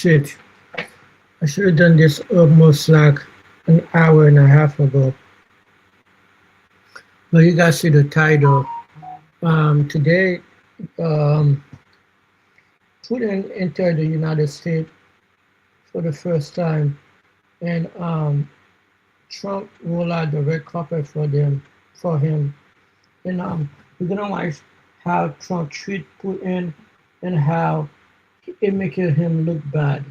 Shit. I should have done this almost like an hour and a half ago. But you guys see the title. Today, um, Putin entered the United States for the first time, and Trump rolled out the red carpet for him. And we're gonna watch how Trump treat Putin and how it making him look bad.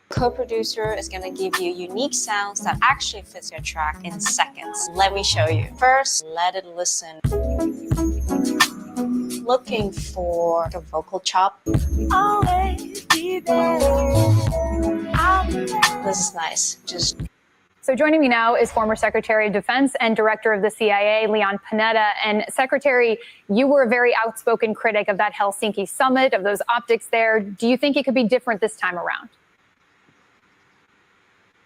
Co-producer is going to give you unique sounds that actually fits your track in seconds. Let me show you. First, let it listen. Looking for a vocal chop. Always be there. This is nice. So joining me now is former Secretary of Defense and Director of the CIA, Leon Panetta. And Secretary, you were a very outspoken critic of that Helsinki summit, of those optics there. Do you think it could be different this time around?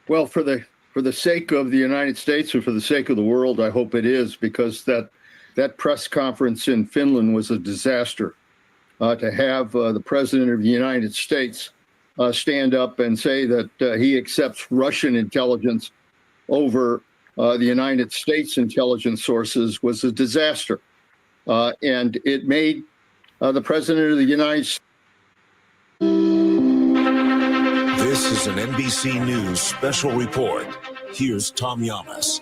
Well, for the sake of the United States or for the sake of the world, I hope it is, because that press conference in Finland was a disaster. To have the President of the United States stand up and say that he accepts Russian intelligence over the United States intelligence sources was a disaster. And it made the President of the United States. This is an NBC News special report. Here's Tom Llamas.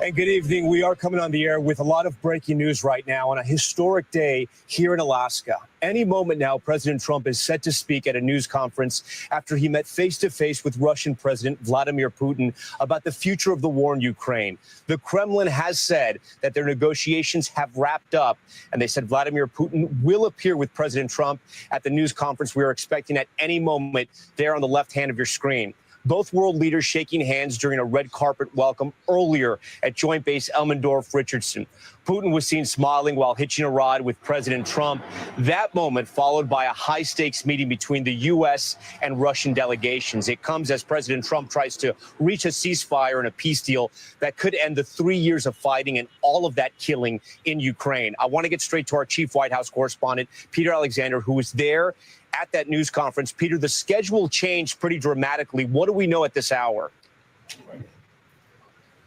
And good evening. We are coming on the air with a lot of breaking news right now on a historic day here in Alaska. Any moment now, President Trump is set to speak at a news conference after he met face-to-face with Russian President Vladimir Putin about the future of the war in Ukraine. The Kremlin has said that their negotiations have wrapped up, and they said Vladimir Putin will appear with President Trump at the news conference we are expecting at any moment there on the left hand of your screen. Both world leaders shaking hands during a red carpet welcome earlier at Joint Base Elmendorf-Richardson. Putin was seen smiling while hitching a ride with President Trump. That moment followed by a high-stakes meeting between the U.S. and Russian delegations. It comes as President Trump tries to reach a ceasefire and a peace deal that could end the 3 years of fighting and all of that killing in Ukraine. I want to get straight to our chief White House correspondent, Peter Alexander, who was there at that news conference. Peter, the schedule changed pretty dramatically. What do we know at this hour?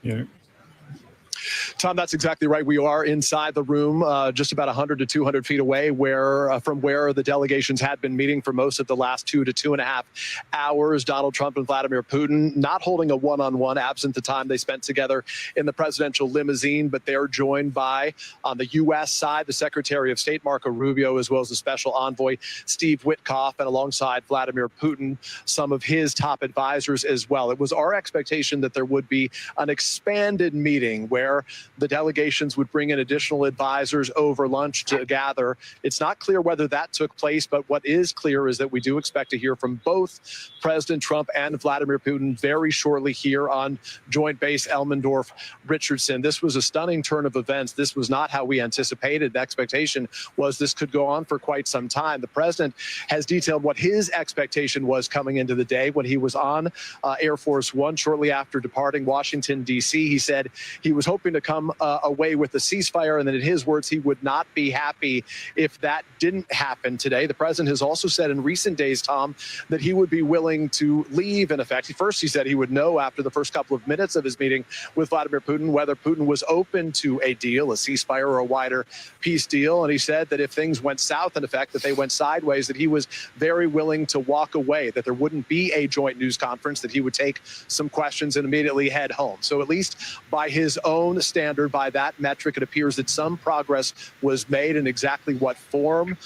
Yeah. Tom, that's exactly right. We are inside the room, just about 100 to 200 feet away from where the delegations had been meeting for most of the last 2 to 2.5 hours. Donald Trump and Vladimir Putin not holding a one-on-one, absent the time they spent together in the presidential limousine, but they're joined by, on the U.S. side, the Secretary of State, Marco Rubio, as well as the Special Envoy, Steve Witkoff, and alongside Vladimir Putin, some of his top advisors as well. It was our expectation that there would be an expanded meeting where the delegations would bring in additional advisors over lunch to gather. It's not clear whether that took place, but what is clear is that we do expect to hear from both President Trump and Vladimir Putin very shortly here on Joint Base Elmendorf-Richardson. This was a stunning turn of events. This was not how we anticipated. The expectation was this could go on for quite some time. The president has detailed what his expectation was coming into the day when he was on Air Force One shortly after departing Washington, D.C. He said he was hoping to come away with a ceasefire, and that in his words, he would not be happy if that didn't happen today. The president has also said in recent days, Tom, that he would be willing to leave, in effect. First, he said he would know after the first couple of minutes of his meeting with Vladimir Putin whether Putin was open to a deal, a ceasefire or a wider peace deal. And he said that if things went south, in effect, that they went sideways, that he was very willing to walk away, that there wouldn't be a joint news conference, that he would take some questions and immediately head home. So at least by his own standard, by that metric, it appears that some progress was made. In exactly what form,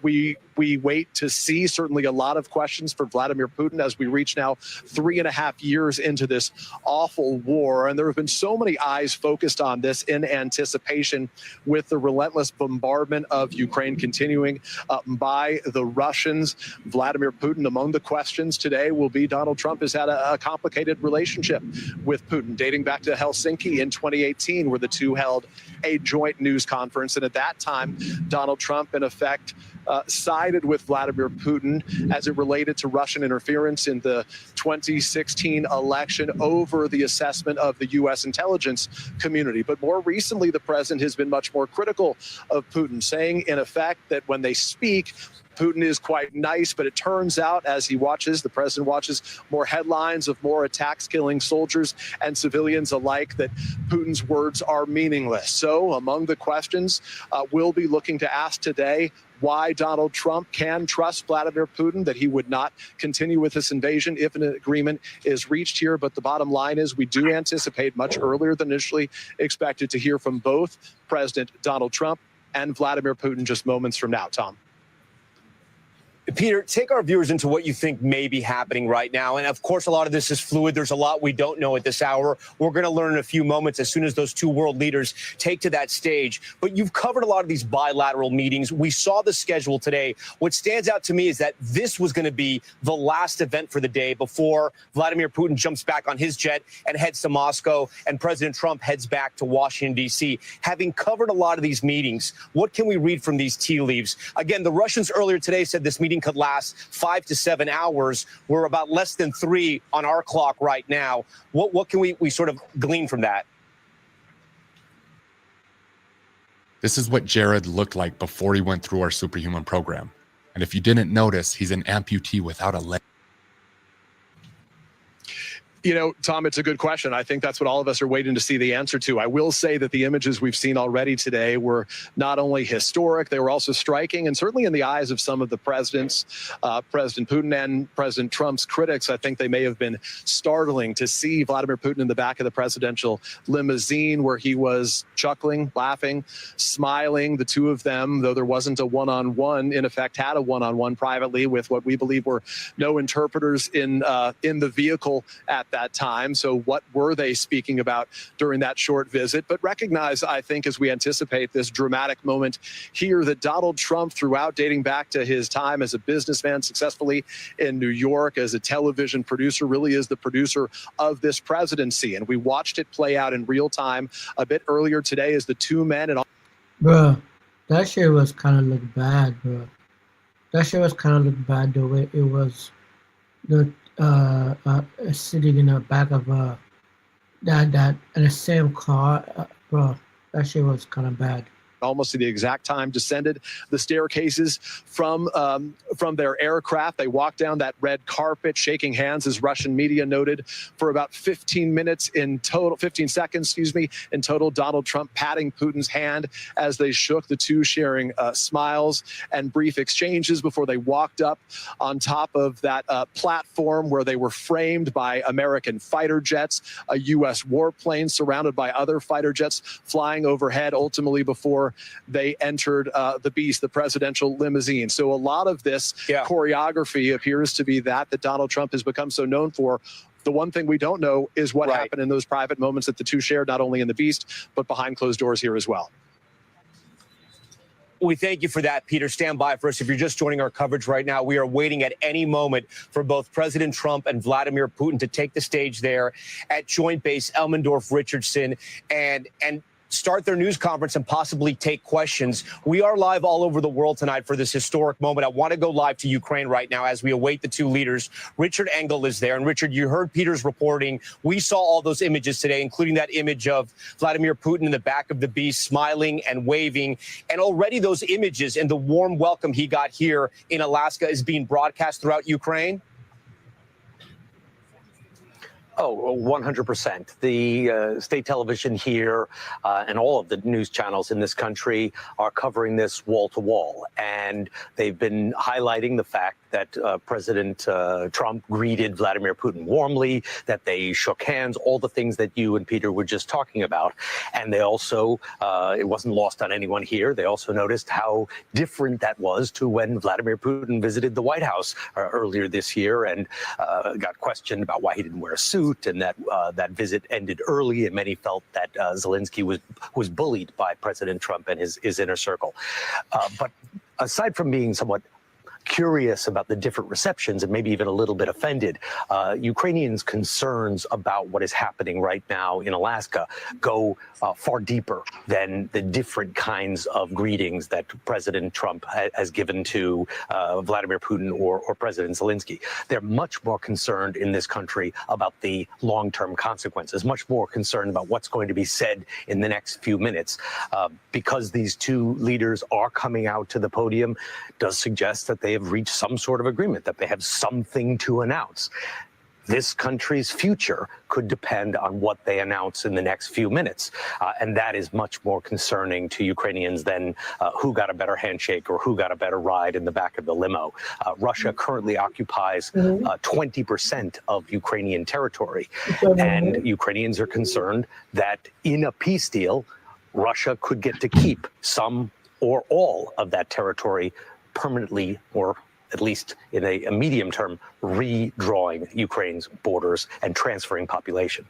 we wait to see. Certainly a lot of questions for Vladimir Putin as we reach now 3.5 years into this awful war. And there have been so many eyes focused on this in anticipation, with the relentless bombardment of Ukraine continuing by the Russians. Vladimir Putin, among the questions today will be Donald Trump has had a complicated relationship with Putin, dating back to Helsinki in 2018, where the two held a joint news conference. And at that time, Donald Trump, in effect, sided with Vladimir Putin as it related to Russian interference in the 2016 election over the assessment of the U.S. intelligence community. But more recently, the president has been much more critical of Putin, saying, in effect, that when they speak, Putin is quite nice, but it turns out as he watches, the president watches more headlines of more attacks killing soldiers and civilians alike, that Putin's words are meaningless. So among the questions we'll be looking to ask today, why Donald Trump can trust Vladimir Putin, that he would not continue with this invasion if an agreement is reached here. But the bottom line is we do anticipate much earlier than initially expected to hear from both President Donald Trump and Vladimir Putin just moments from now. Tom. Peter, take our viewers into what you think may be happening right now. And of course, a lot of this is fluid. There's a lot we don't know at this hour. We're going to learn in a few moments as soon as those two world leaders take to that stage. But you've covered a lot of these bilateral meetings. We saw the schedule today. What stands out to me is that this was going to be the last event for the day before Vladimir Putin jumps back on his jet and heads to Moscow, and President Trump heads back to Washington, D.C. Having covered a lot of these meetings, what can we read from these tea leaves? Again, the Russians earlier today said this meeting could last 5 to 7 hours. We're about less than 3 on our clock right now. What can we sort of glean from that? This is what Jared looked like before he went through our superhuman program. And if you didn't notice, he's an amputee without a leg. You know, Tom, it's a good question. I think that's what all of us are waiting to see the answer to. I will say that the images we've seen already today were not only historic, they were also striking, and certainly in the eyes of some of the presidents, President Putin and President Trump's critics, I think they may have been startling to see Vladimir Putin in the back of the presidential limousine, where he was chuckling, laughing, smiling. The two of them, though there wasn't a one-on-one, in effect had a one-on-one privately with what we believe were no interpreters in the vehicle at that time. So what were they speaking about during that short visit? But recognize, I think, as we anticipate this dramatic moment here, that Donald Trump, throughout, dating back to his time as a businessman successfully in New York, as a television producer, really is the producer of this presidency. And we watched it play out in real time a bit earlier today as the two men. And Bro, that shit was kind of look bad, bro. That shit was kind of look bad the way it was. The sitting in the back of that in the same car, bro. That shit was kind of bad. Almost at the exact time, descended the staircases from their aircraft. They walked down that red carpet, shaking hands, as Russian media noted, for about 15 minutes in total, 15 seconds, excuse me, in total. Donald Trump patting Putin's hand as they shook, the two sharing smiles and brief exchanges before they walked up on top of that platform where they were framed by American fighter jets, a U.S. warplane surrounded by other fighter jets flying overhead, ultimately before they entered the beast, the presidential limousine. So a lot of this choreography appears to be that Donald Trump has become so known for The one thing we don't know is what Right. happened in those private moments that the two shared, not only in the Beast, but behind closed doors here as well. We thank you for that, Peter. Stand by for us. If you're just joining our coverage right now, we are waiting at any moment for both President Trump and Vladimir Putin to take the stage there at Joint Base Elmendorf-Richardson and start their news conference and possibly take questions. We are live all over the world tonight for this historic moment. I want to go live to Ukraine right now as we await the two leaders. Richard Engel is there. And Richard, you heard Peter's reporting. We saw all those images today, including that image of Vladimir Putin in the back of the Beast, smiling and waving. And already those images and the warm welcome he got here in Alaska is being broadcast throughout Ukraine. Oh, 100%. The state television here and all of the news channels in this country are covering this wall to wall. And they've been highlighting the fact that President Trump greeted Vladimir Putin warmly, that they shook hands, all the things that you and Peter were just talking about. And they also, it wasn't lost on anyone here, they also noticed how different that was to when Vladimir Putin visited the White House earlier this year and got questioned about why he didn't wear a suit, and that that visit ended early, and many felt that Zelensky was bullied by President Trump and his inner circle. But aside from being somewhat curious about the different receptions and maybe even a little bit offended, Ukrainians' concerns about what is happening right now in Alaska go far deeper than the different kinds of greetings that President Trump has given to Vladimir Putin or President Zelensky. They're much more concerned in this country about the long-term consequences, much more concerned about what's going to be said in the next few minutes. Because these two leaders are coming out to the podium does suggest that they have reached some sort of agreement, that they have something to announce. This country's future could depend on what they announce in the next few minutes. And that is much more concerning to Ukrainians than who got a better handshake or who got a better ride in the back of the limo. Russia currently occupies 20% of Ukrainian territory. And Ukrainians are concerned that in a peace deal, Russia could get to keep some or all of that territory permanently, or at least in a medium term, redrawing Ukraine's borders and transferring population.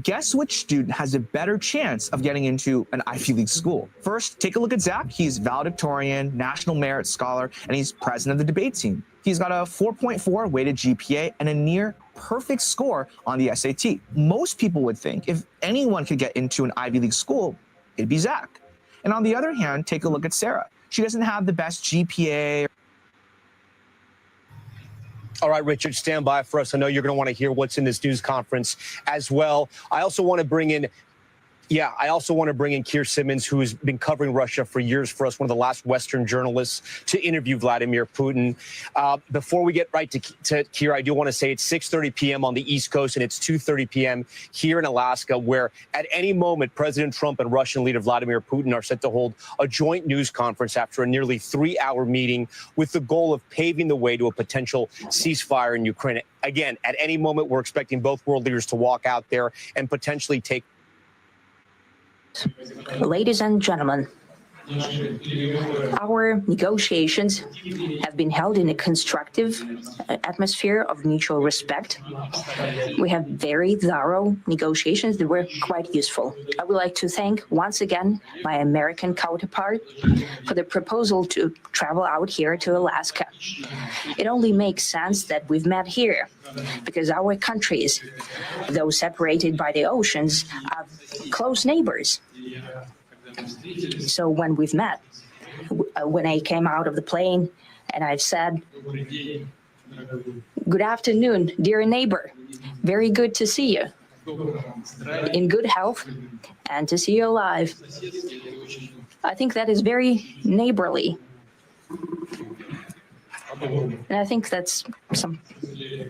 Guess which student has a better chance of getting into an Ivy League school? First, take a look at Zach. He's valedictorian, National Merit Scholar, and he's president of the debate team. He's got a 4.4 weighted GPA and a near perfect score on the SAT. Most people would think if anyone could get into an Ivy League school, it'd be Zach. And on the other hand, take a look at Sarah. She doesn't have the best GPA. All right, Richard, stand by for us. I know you're going to want to hear what's in this news conference as well. I also want to bring in Keir Simmons, who has been covering Russia for years for us, one of the last Western journalists to interview Vladimir Putin. Before we get right to Keir, I do want to say it's 6:30 p.m. on the East Coast and it's 2:30 p.m. here in Alaska, where at any moment, President Trump and Russian leader Vladimir Putin are set to hold a joint news conference after a nearly 3-hour meeting with the goal of paving the way to a potential ceasefire in Ukraine. Again, at any moment, we're expecting both world leaders to walk out there and potentially take. Ladies and gentlemen, our negotiations have been held in a constructive atmosphere of mutual respect. We have very thorough negotiations that were quite useful. I would like to thank once again my American counterpart for the proposal to travel out here to Alaska. It only makes sense that we've met here because our countries, though separated by the oceans, are close neighbors. So when we've met, when I came out of the plane and I've said, "Good afternoon, dear neighbor. Very good to see you. In good health and to see you alive." I think that is very neighborly. And I think that's some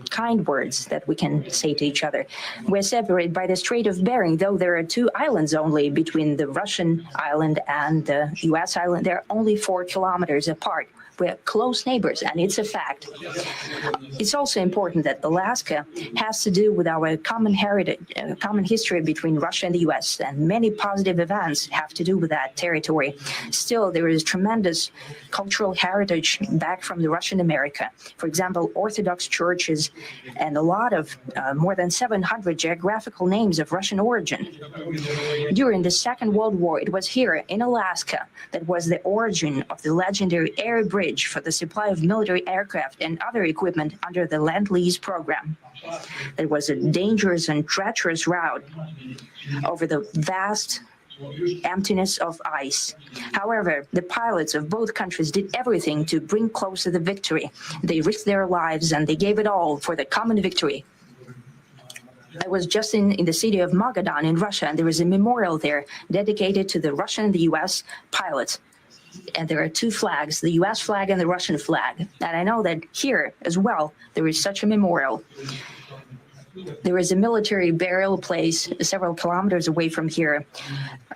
kind words that we can say to each other. We're separated by the Strait of Bering, though there are 2 islands only between the Russian island and the U.S. island. They're only 4 kilometers apart. We're close neighbors, and it's a fact. It's also important that Alaska has to do with our common heritage, common history between Russia and the U.S., and many positive events have to do with that territory. Still, there is tremendous cultural heritage back from the Russian America. For example, Orthodox churches, and a lot of more than 700 geographical names of Russian origin. During the Second World War, it was here in Alaska that was the origin of the legendary air bridge for the supply of military aircraft and other equipment under the Lend-Lease program. It was a dangerous and treacherous route over the vast emptiness of ice. However, the pilots of both countries did everything to bring closer the victory. They risked their lives and they gave it all for the common victory. I was just in the city of Magadan in Russia, and there is a memorial there dedicated to the Russian and the U.S. pilots. And there are two flags, the U.S. flag and the Russian flag. And I know that here as well, there is such a memorial. There is a military burial place several kilometers away from here.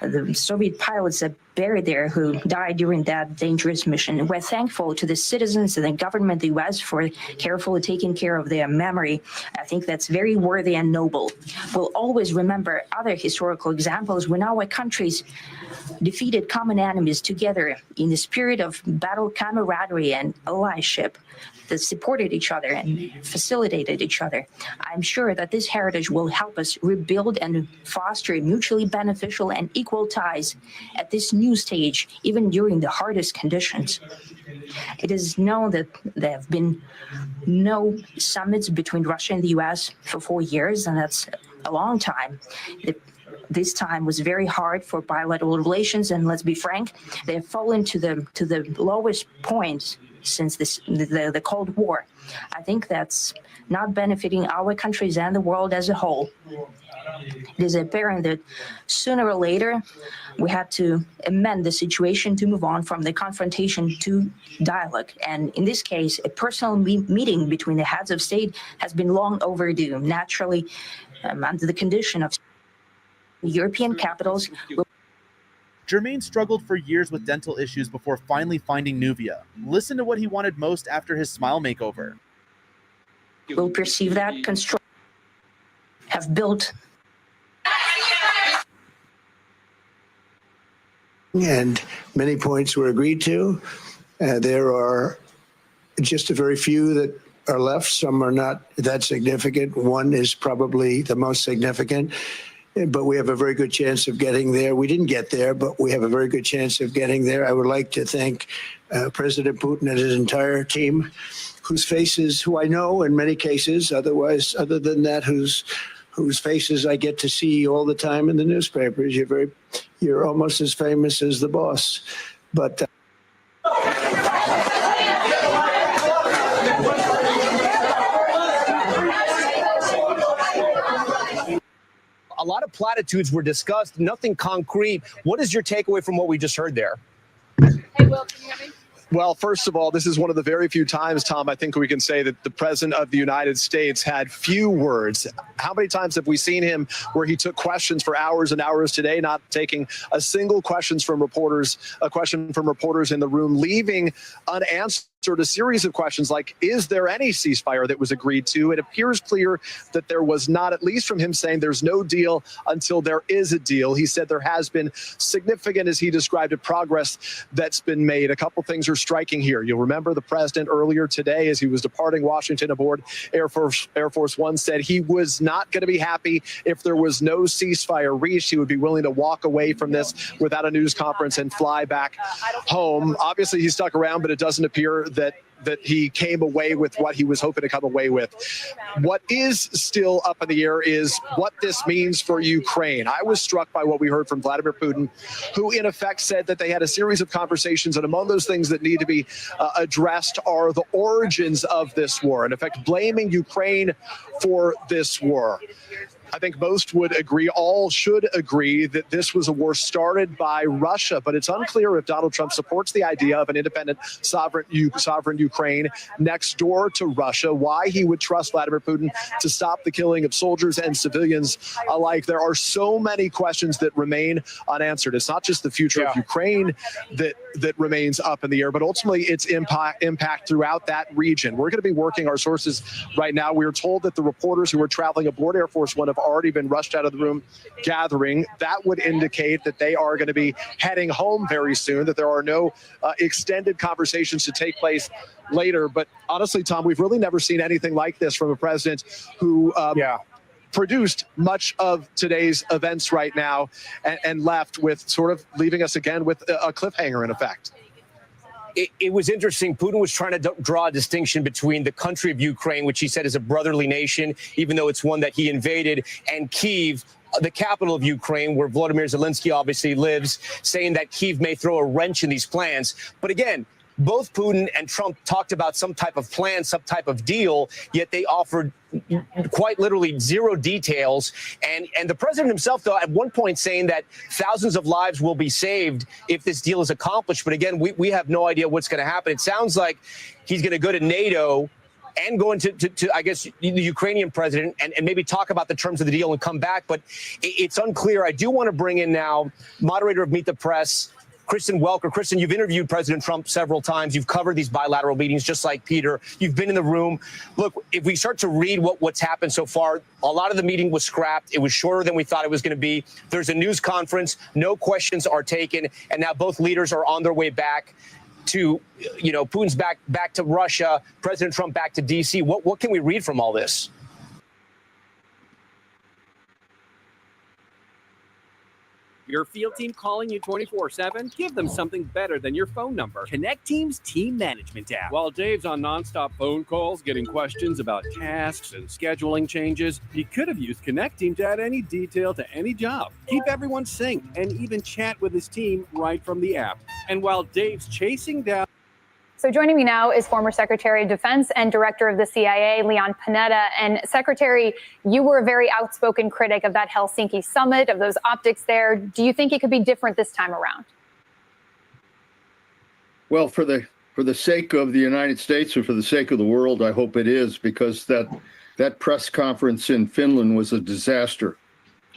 The Soviet pilots are buried there who died during that dangerous mission. We're thankful to the citizens and the government of the U.S. for carefully taking care of their memory. I think that's very worthy and noble. We'll always remember other historical examples when our countries defeated common enemies together in the spirit of battle camaraderie and allyship that supported each other and facilitated each other. I'm sure that this heritage will help us rebuild and foster mutually beneficial and equal ties at this new stage, even during the hardest conditions. It is known that there have been no summits between Russia and the U.S. for 4 years, and that's a long time. This time was very hard for bilateral relations, and let's be frank, they have fallen to the lowest point since the Cold War. I think that's not benefiting our countries and the world as a whole. It is apparent that sooner or later we had to amend the situation to move on from the confrontation to dialogue. And in this case, a personal meeting between the heads of state has been long overdue. Naturally, under the condition of European capitals. Jermaine struggled for years with dental issues before finally finding Nuvia. Listen to what he wanted most after his smile makeover. We'll perceive that have built. And many points were agreed to. There are just a very few that are left. Some are not that significant. One is probably the most significant. But we have a very good chance of getting there. We didn't get there, but we have a very good chance of getting there. I would like to thank President Putin and his entire team, whose faces, who I know in many cases, other than that, whose faces I get to see all the time in the newspapers. You're almost as famous as the boss. But a lot of platitudes were discussed, nothing concrete. What is your takeaway from what we just heard there? Hey, Will, can you hear me? Well, first of all, this is one of the very few times, Tom, I think we can say that the president of the United States had few words. How many times have we seen him where he took questions for hours and hours today, not taking a single question from reporters in the room, leaving unanswered a series of questions like, is there any ceasefire that was agreed to? It appears clear that there was not, at least from him saying there's no deal until there is a deal. He said there has been significant, as he described it, progress that's been made. A couple things are striking here. You'll remember the president earlier today, as he was departing Washington aboard Air Force One, said he was not going to be happy if there was no ceasefire reached. He would be willing to walk away from this without a news conference and fly back home. Obviously, he stuck around, but it doesn't appear that he came away with what he was hoping to come away with. What is still up in the air is what this means for Ukraine. I was struck by what we heard from Vladimir Putin, who in effect said that they had a series of conversations, and among those things that need to be addressed are the origins of this war, in effect blaming Ukraine for this war. I think most would agree, all should agree, that this was a war started by Russia, but it's unclear if Donald Trump supports the idea of an independent sovereign Ukraine next door to Russia, why he would trust Vladimir Putin to stop the killing of soldiers and civilians alike. There are so many questions that remain unanswered. It's not just the future of Ukraine that remains up in the air, but ultimately its impact throughout that region. We're going to be working our sources right now. We are told that the reporters who were traveling aboard Air Force One have already been rushed out of the room gathering. That would indicate that they are going to be heading home very soon, that there are no extended conversations to take place later. But honestly, Tom, we've really never seen anything like this from a president who produced much of today's events right now and left with sort of leaving us again with a cliffhanger in effect. It was interesting. Putin was trying to draw a distinction between the country of Ukraine, which he said is a brotherly nation, even though it's one that he invaded, and Kyiv, the capital of Ukraine, where Volodymyr Zelensky obviously lives, saying that Kyiv may throw a wrench in these plans. But again, both Putin and Trump talked about some type of plan, some type of deal, yet they offered quite literally zero details. And the president himself, though, at one point saying that thousands of lives will be saved if this deal is accomplished. But again, we have no idea what's going to happen. It sounds like he's going to go to NATO and go into, I guess, the Ukrainian president and maybe talk about the terms of the deal and come back. But it's unclear. I do want to bring in now moderator of Meet the Press, Kristen Welker. Kristen, you've interviewed President Trump several times. You've covered these bilateral meetings just like Peter. You've been in the room. Look, if we start to read what's happened so far, a lot of the meeting was scrapped. It was shorter than we thought it was going to be. There's a news conference. No questions are taken. And now both leaders are on their way back to, Putin's back to Russia, President Trump back to D.C. What can we read from all this? Your field team calling you 24/7? Give them something better than your phone number. Connect Team's team management app. While Dave's on nonstop phone calls getting questions about tasks and scheduling changes, he could have used Connect Team to add any detail to any job. Keep everyone synced and even chat with his team right from the app. And while Dave's chasing down... So joining me now is former Secretary of Defense and Director of the CIA, Leon Panetta. And Secretary, you were a very outspoken critic of that Helsinki summit, of those optics there. Do you think it could be different this time around? Well, for the sake of the United States and for the sake of the world, I hope it is, because that press conference in Finland was a disaster.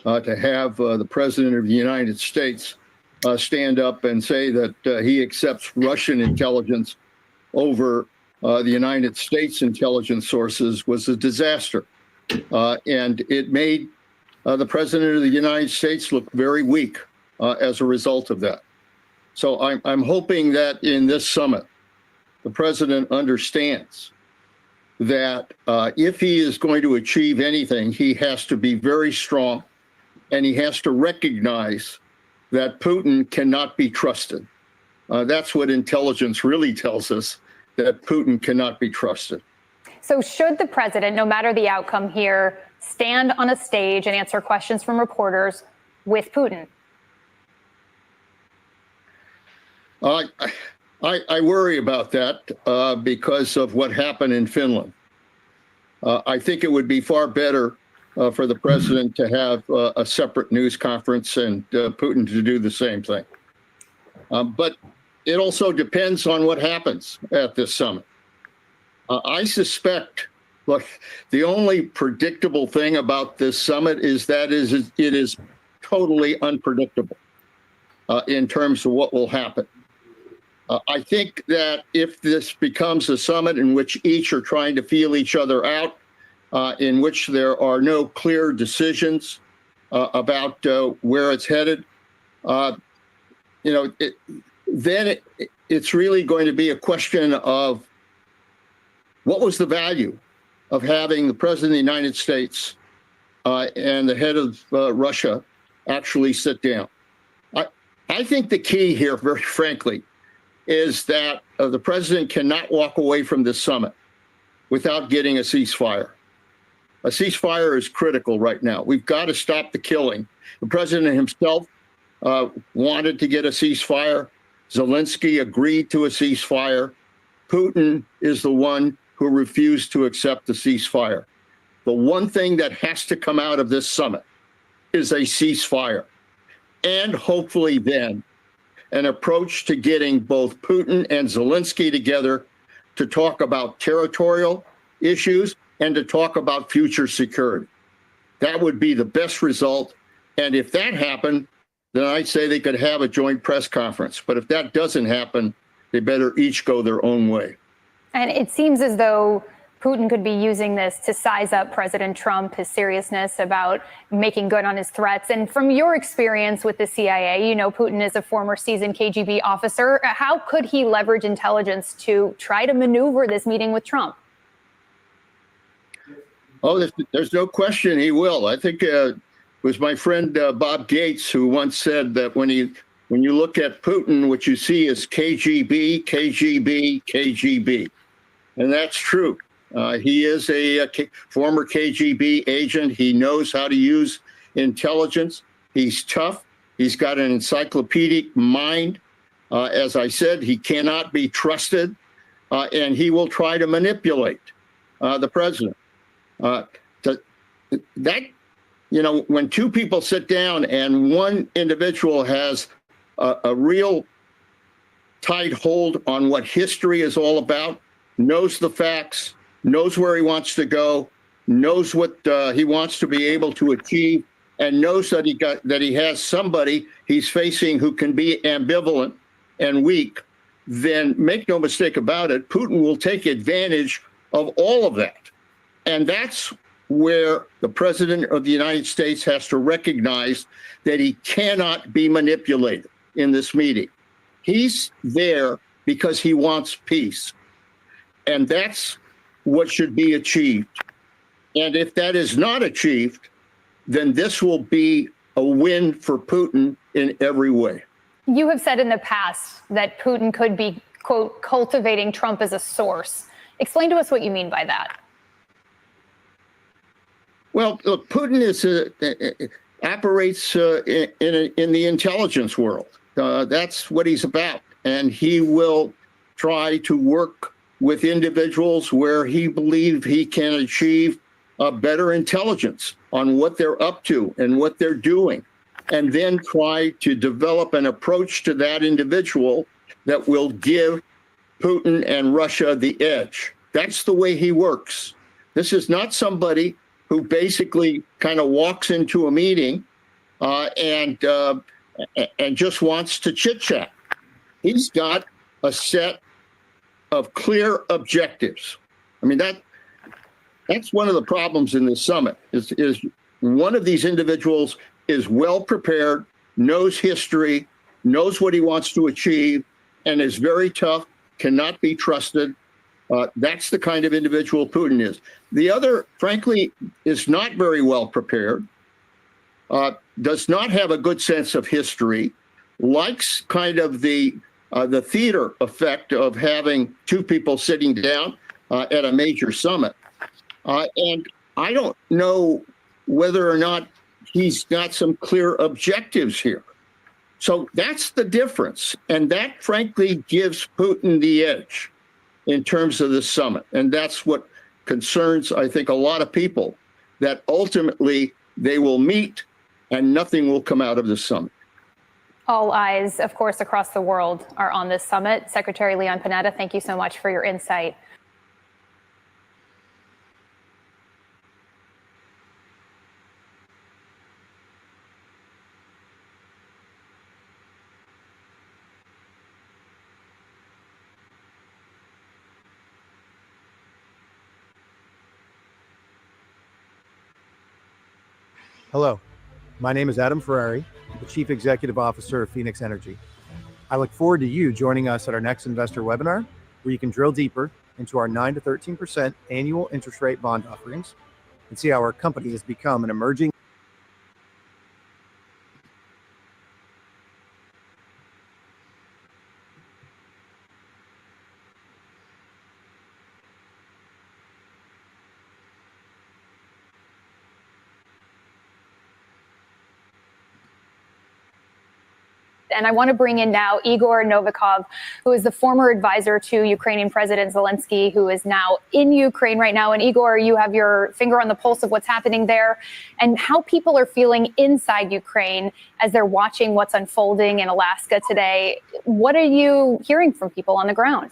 To have the President of the United States stand up and say that he accepts Russian intelligence over the United States intelligence sources was a disaster. And it made the President of the United States look very weak as a result of that. So I'm hoping that in this summit, the President understands that if he is going to achieve anything, he has to be very strong, and he has to recognize that Putin cannot be trusted. That's what intelligence really tells us, that Putin cannot be trusted. So should the president, no matter the outcome here, stand on a stage and answer questions from reporters with Putin? I worry about that because of what happened in Finland. I think it would be far better for the president to have a separate news conference and Putin to do the same thing. But it also depends on what happens at this summit. I suspect, look, the only predictable thing about this summit is that it is totally unpredictable in terms of what will happen. I think that if this becomes a summit in which each are trying to feel each other out, in which there are no clear decisions about where it's headed, then it's really going to be a question of what was the value of having the President of the United States and the head of Russia actually sit down. I think the key here, very frankly, is that the president cannot walk away from this summit without getting a ceasefire. A ceasefire is critical right now. We've got to stop the killing. The president himself wanted to get a ceasefire. Zelensky agreed to a ceasefire. Putin is the one who refused to accept the ceasefire. The one thing that has to come out of this summit is a ceasefire. And hopefully then an approach to getting both Putin and Zelensky together to talk about territorial issues and to talk about future security. That would be the best result. And if that happened, then I'd say they could have a joint press conference. But if that doesn't happen, they better each go their own way. And it seems as though Putin could be using this to size up President Trump, his seriousness about making good on his threats. And from your experience with the CIA, you know Putin is a former seasoned KGB officer. How could he leverage intelligence to try to maneuver this meeting with Trump? Oh, there's no question he will. I think it was my friend Bob Gates who once said that when you look at Putin, what you see is KGB, KGB, KGB. And that's true. He is a former KGB agent. He knows how to use intelligence. He's tough. He's got an encyclopedic mind. As I said, he cannot be trusted, and he will try to manipulate the president. When two people sit down and one individual has a real tight hold on what history is all about, knows the facts, knows where he wants to go, knows what he wants to be able to achieve, and knows that he has somebody he's facing who can be ambivalent and weak, then make no mistake about it, Putin will take advantage of all of that. And that's where the president of the United States has to recognize that he cannot be manipulated in this meeting. He's there because he wants peace. And that's what should be achieved. And if that is not achieved, then this will be a win for Putin in every way. You have said in the past that Putin could be, quote, cultivating Trump as a source. Explain to us what you mean by that. Well, look, Putin operates in the intelligence world. That's what he's about. And he will try to work with individuals where he believes he can achieve better intelligence on what they're up to and what they're doing, and then try to develop an approach to that individual that will give Putin and Russia the edge. That's the way he works. This is not somebody who basically kind of walks into a meeting and just wants to chit-chat. He's got a set of clear objectives. I mean, that's one of the problems in this summit is one of these individuals is well prepared, knows history, knows what he wants to achieve, and is very tough, cannot be trusted. That's the kind of individual Putin is. The other, frankly, is not very well prepared, does not have a good sense of history, likes kind of the theater effect of having two people sitting down at a major summit. And I don't know whether or not he's got some clear objectives here. So that's the difference. And that, frankly, gives Putin the edge in terms of the summit. And that's what concerns, I think, a lot of people, that ultimately they will meet and nothing will come out of the summit. All eyes, of course, across the world are on this summit. Secretary Leon Panetta, thank you so much for your insight. Hello, my name is Adam Ferrari, the Chief Executive Officer of Phoenix Energy. I look forward to you joining us at our next investor webinar, where you can drill deeper into our 9 to 13% annual interest rate bond offerings and see how our company has become an emerging And I want to bring in now Igor Novikov, who is the former advisor to Ukrainian President Zelensky, who is now in Ukraine right now. And Igor, you have your finger on the pulse of what's happening there and how people are feeling inside Ukraine as they're watching what's unfolding in Alaska today. What are you hearing from people on the ground?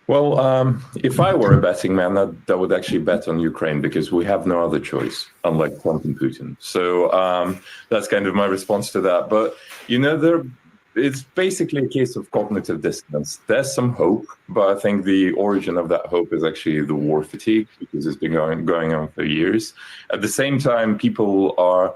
Well, if I were a betting man, that would actually bet on Ukraine, because we have no other choice, unlike Trump and Putin. So that's kind of my response to that. But, you know, it's basically a case of cognitive dissonance. There's some hope, but I think the origin of that hope is actually the war fatigue, because it's been going on for years. At the same time, people are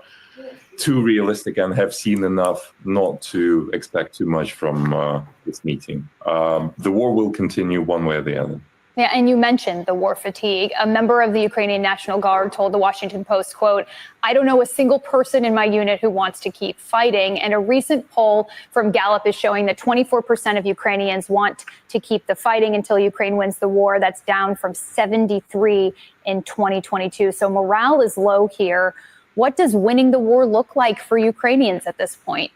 too realistic and have seen enough not to expect too much from this meeting. The war will continue one way or the other. Yeah, and you mentioned the war fatigue. A member of the Ukrainian National Guard told the Washington Post, quote, "I don't know a single person in my unit who wants to keep fighting." And a recent poll from Gallup is showing that 24% of Ukrainians want to keep the fighting until Ukraine wins the war. That's down from 73 in 2022. So morale is low here. What does winning the war look like for Ukrainians at this point?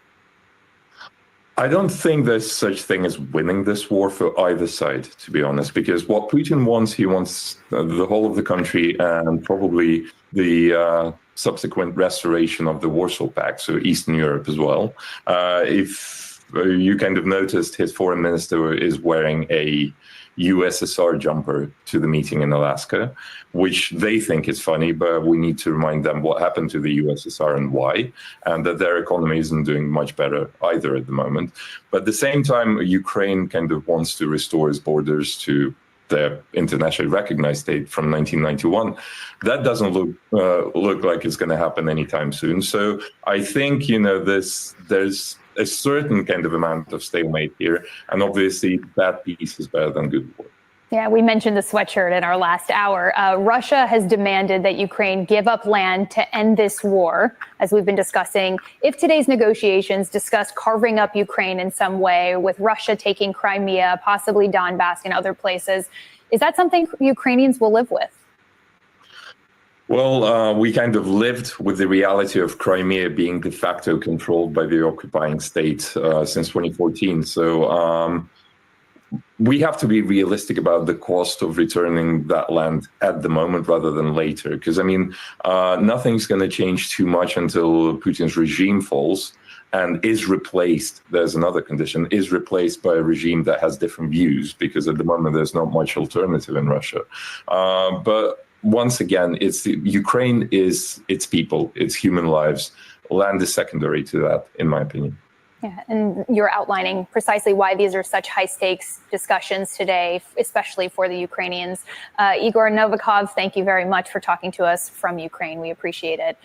I don't think there's such thing as winning this war for either side, to be honest, because what Putin wants, he wants the whole of the country and probably the subsequent restoration of the Warsaw Pact, so Eastern Europe as well. If you kind of noticed, his foreign minister is wearing a USSR jumper to the meeting in Alaska, which they think is funny, but we need to remind them what happened to the USSR and why, and that their economy isn't doing much better either at the moment. But at the same time, Ukraine kind of wants to restore its borders to their internationally recognized state from 1991. That doesn't look like it's going to happen anytime soon. So I think, there's a certain kind of amount of stalemate here, and obviously bad peace is better than good war. Yeah, we mentioned the sweatshirt in our last hour. Russia has demanded that Ukraine give up land to end this war, as we've been discussing. If today's negotiations discuss carving up Ukraine in some way, with Russia taking Crimea, possibly Donbass and other places, is that something Ukrainians will live with? Well, we kind of lived with the reality of Crimea being de facto controlled by the occupying state since 2014. So we have to be realistic about the cost of returning that land at the moment rather than later. Because, nothing's going to change too much until Putin's regime falls and is replaced. There's another condition, is replaced by a regime that has different views, because at the moment there's not much alternative in Russia. But once again, Ukraine is its people, its human lives. Land is secondary to that, in my opinion. Yeah, and you're outlining precisely why these are such high stakes discussions today, especially for the Ukrainians. Igor Novikov, thank you very much for talking to us from Ukraine. We appreciate it.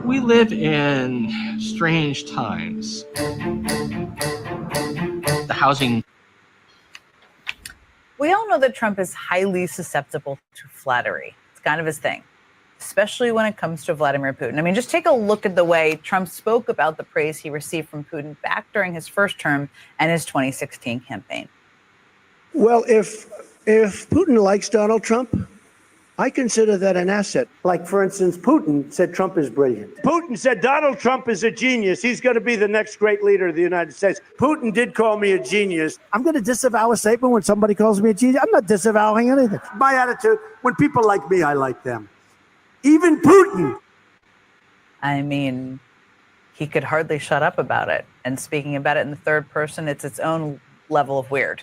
We live in strange times. The housing. We all know that Trump is highly susceptible to flattery. It's kind of his thing, especially when it comes to Vladimir Putin. Just take a look at the way Trump spoke about the praise he received from Putin back during his first term and his 2016 campaign. Well, if Putin likes Donald Trump, I consider that an asset. Like, for instance, Putin said Trump is brilliant. Putin said Donald Trump is a genius. He's going to be the next great leader of the United States. Putin did call me a genius. I'm going to disavow a statement when somebody calls me a genius. I'm not disavowing anything. My attitude, when people like me, I like them. Even Putin. He could hardly shut up about it. And speaking about it in the third person, it's its own level of weird.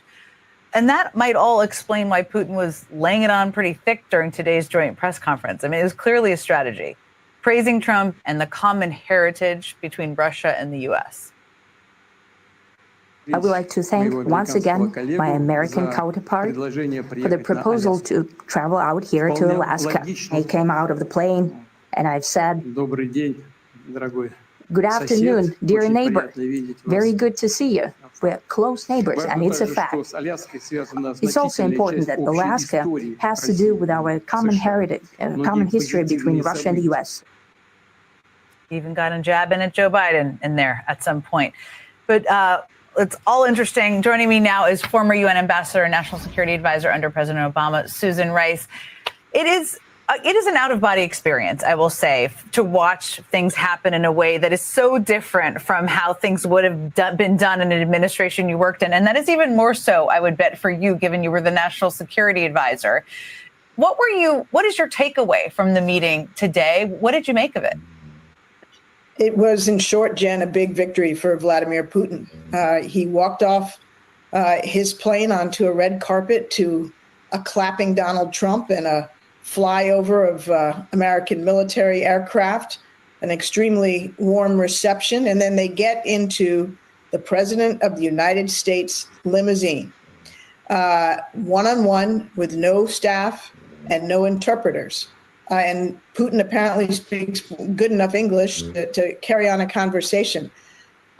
And that might all explain why Putin was laying it on pretty thick during today's joint press conference. It was clearly a strategy, praising Trump and the common heritage between Russia and the U.S. I would like to thank once again my American counterpart for the proposal to travel out here to Alaska. I came out of the plane and I've said, "Good afternoon, dear neighbor. Very good to see you. We're close neighbors, and it's a fact." It's also important that Alaska has to do with our common heritage, common history between Russia and the U.S. Even got a jab in at Joe Biden in there at some point. But it's all interesting. Joining me now is former UN ambassador and national security advisor under President Obama, Susan Rice. It is an out-of-body experience, I will say, to watch things happen in a way that is so different from how things would have been done in an administration you worked in. And that is even more so, I would bet, for you, given you were the national security advisor. What is your takeaway from the meeting today? What did you make of it? It was, in short, Jen, a big victory for Vladimir Putin. He walked off his plane onto a red carpet to a clapping Donald Trump and a flyover of American military aircraft, an extremely warm reception. And then they get into the President of the United States limousine, one-on-one with no staff and no interpreters. And Putin apparently speaks good enough English to carry on a conversation.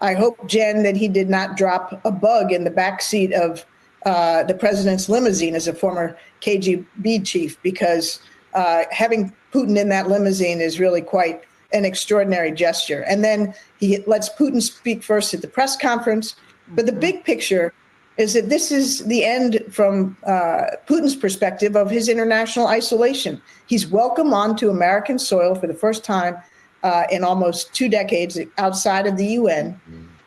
I hope, Jen, that he did not drop a bug in the backseat of the president's limousine as a former KGB chief, because having Putin in that limousine is really quite an extraordinary gesture. And then he lets Putin speak first at the press conference. But the big picture is that this is the end, from Putin's perspective, of his international isolation. He's welcome onto American soil for the first time in almost 2 decades outside of the UN.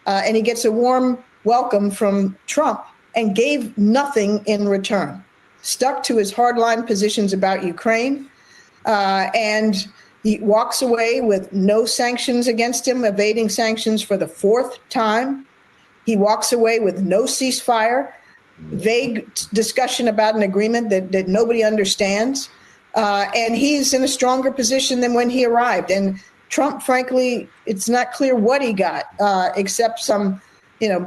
And he gets a warm welcome from Trump and gave nothing in return. Stuck to his hardline positions about Ukraine. And he walks away with no sanctions against him, evading sanctions for the 4th time. He walks away with no ceasefire, vague discussion about an agreement that nobody understands. And he's in a stronger position than when he arrived. And Trump, frankly, it's not clear what he got, except some,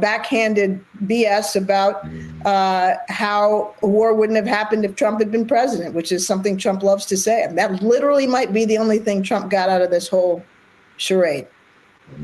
backhanded BS about how a war wouldn't have happened if Trump had been president, which is something Trump loves to say. And that literally might be the only thing Trump got out of this whole charade.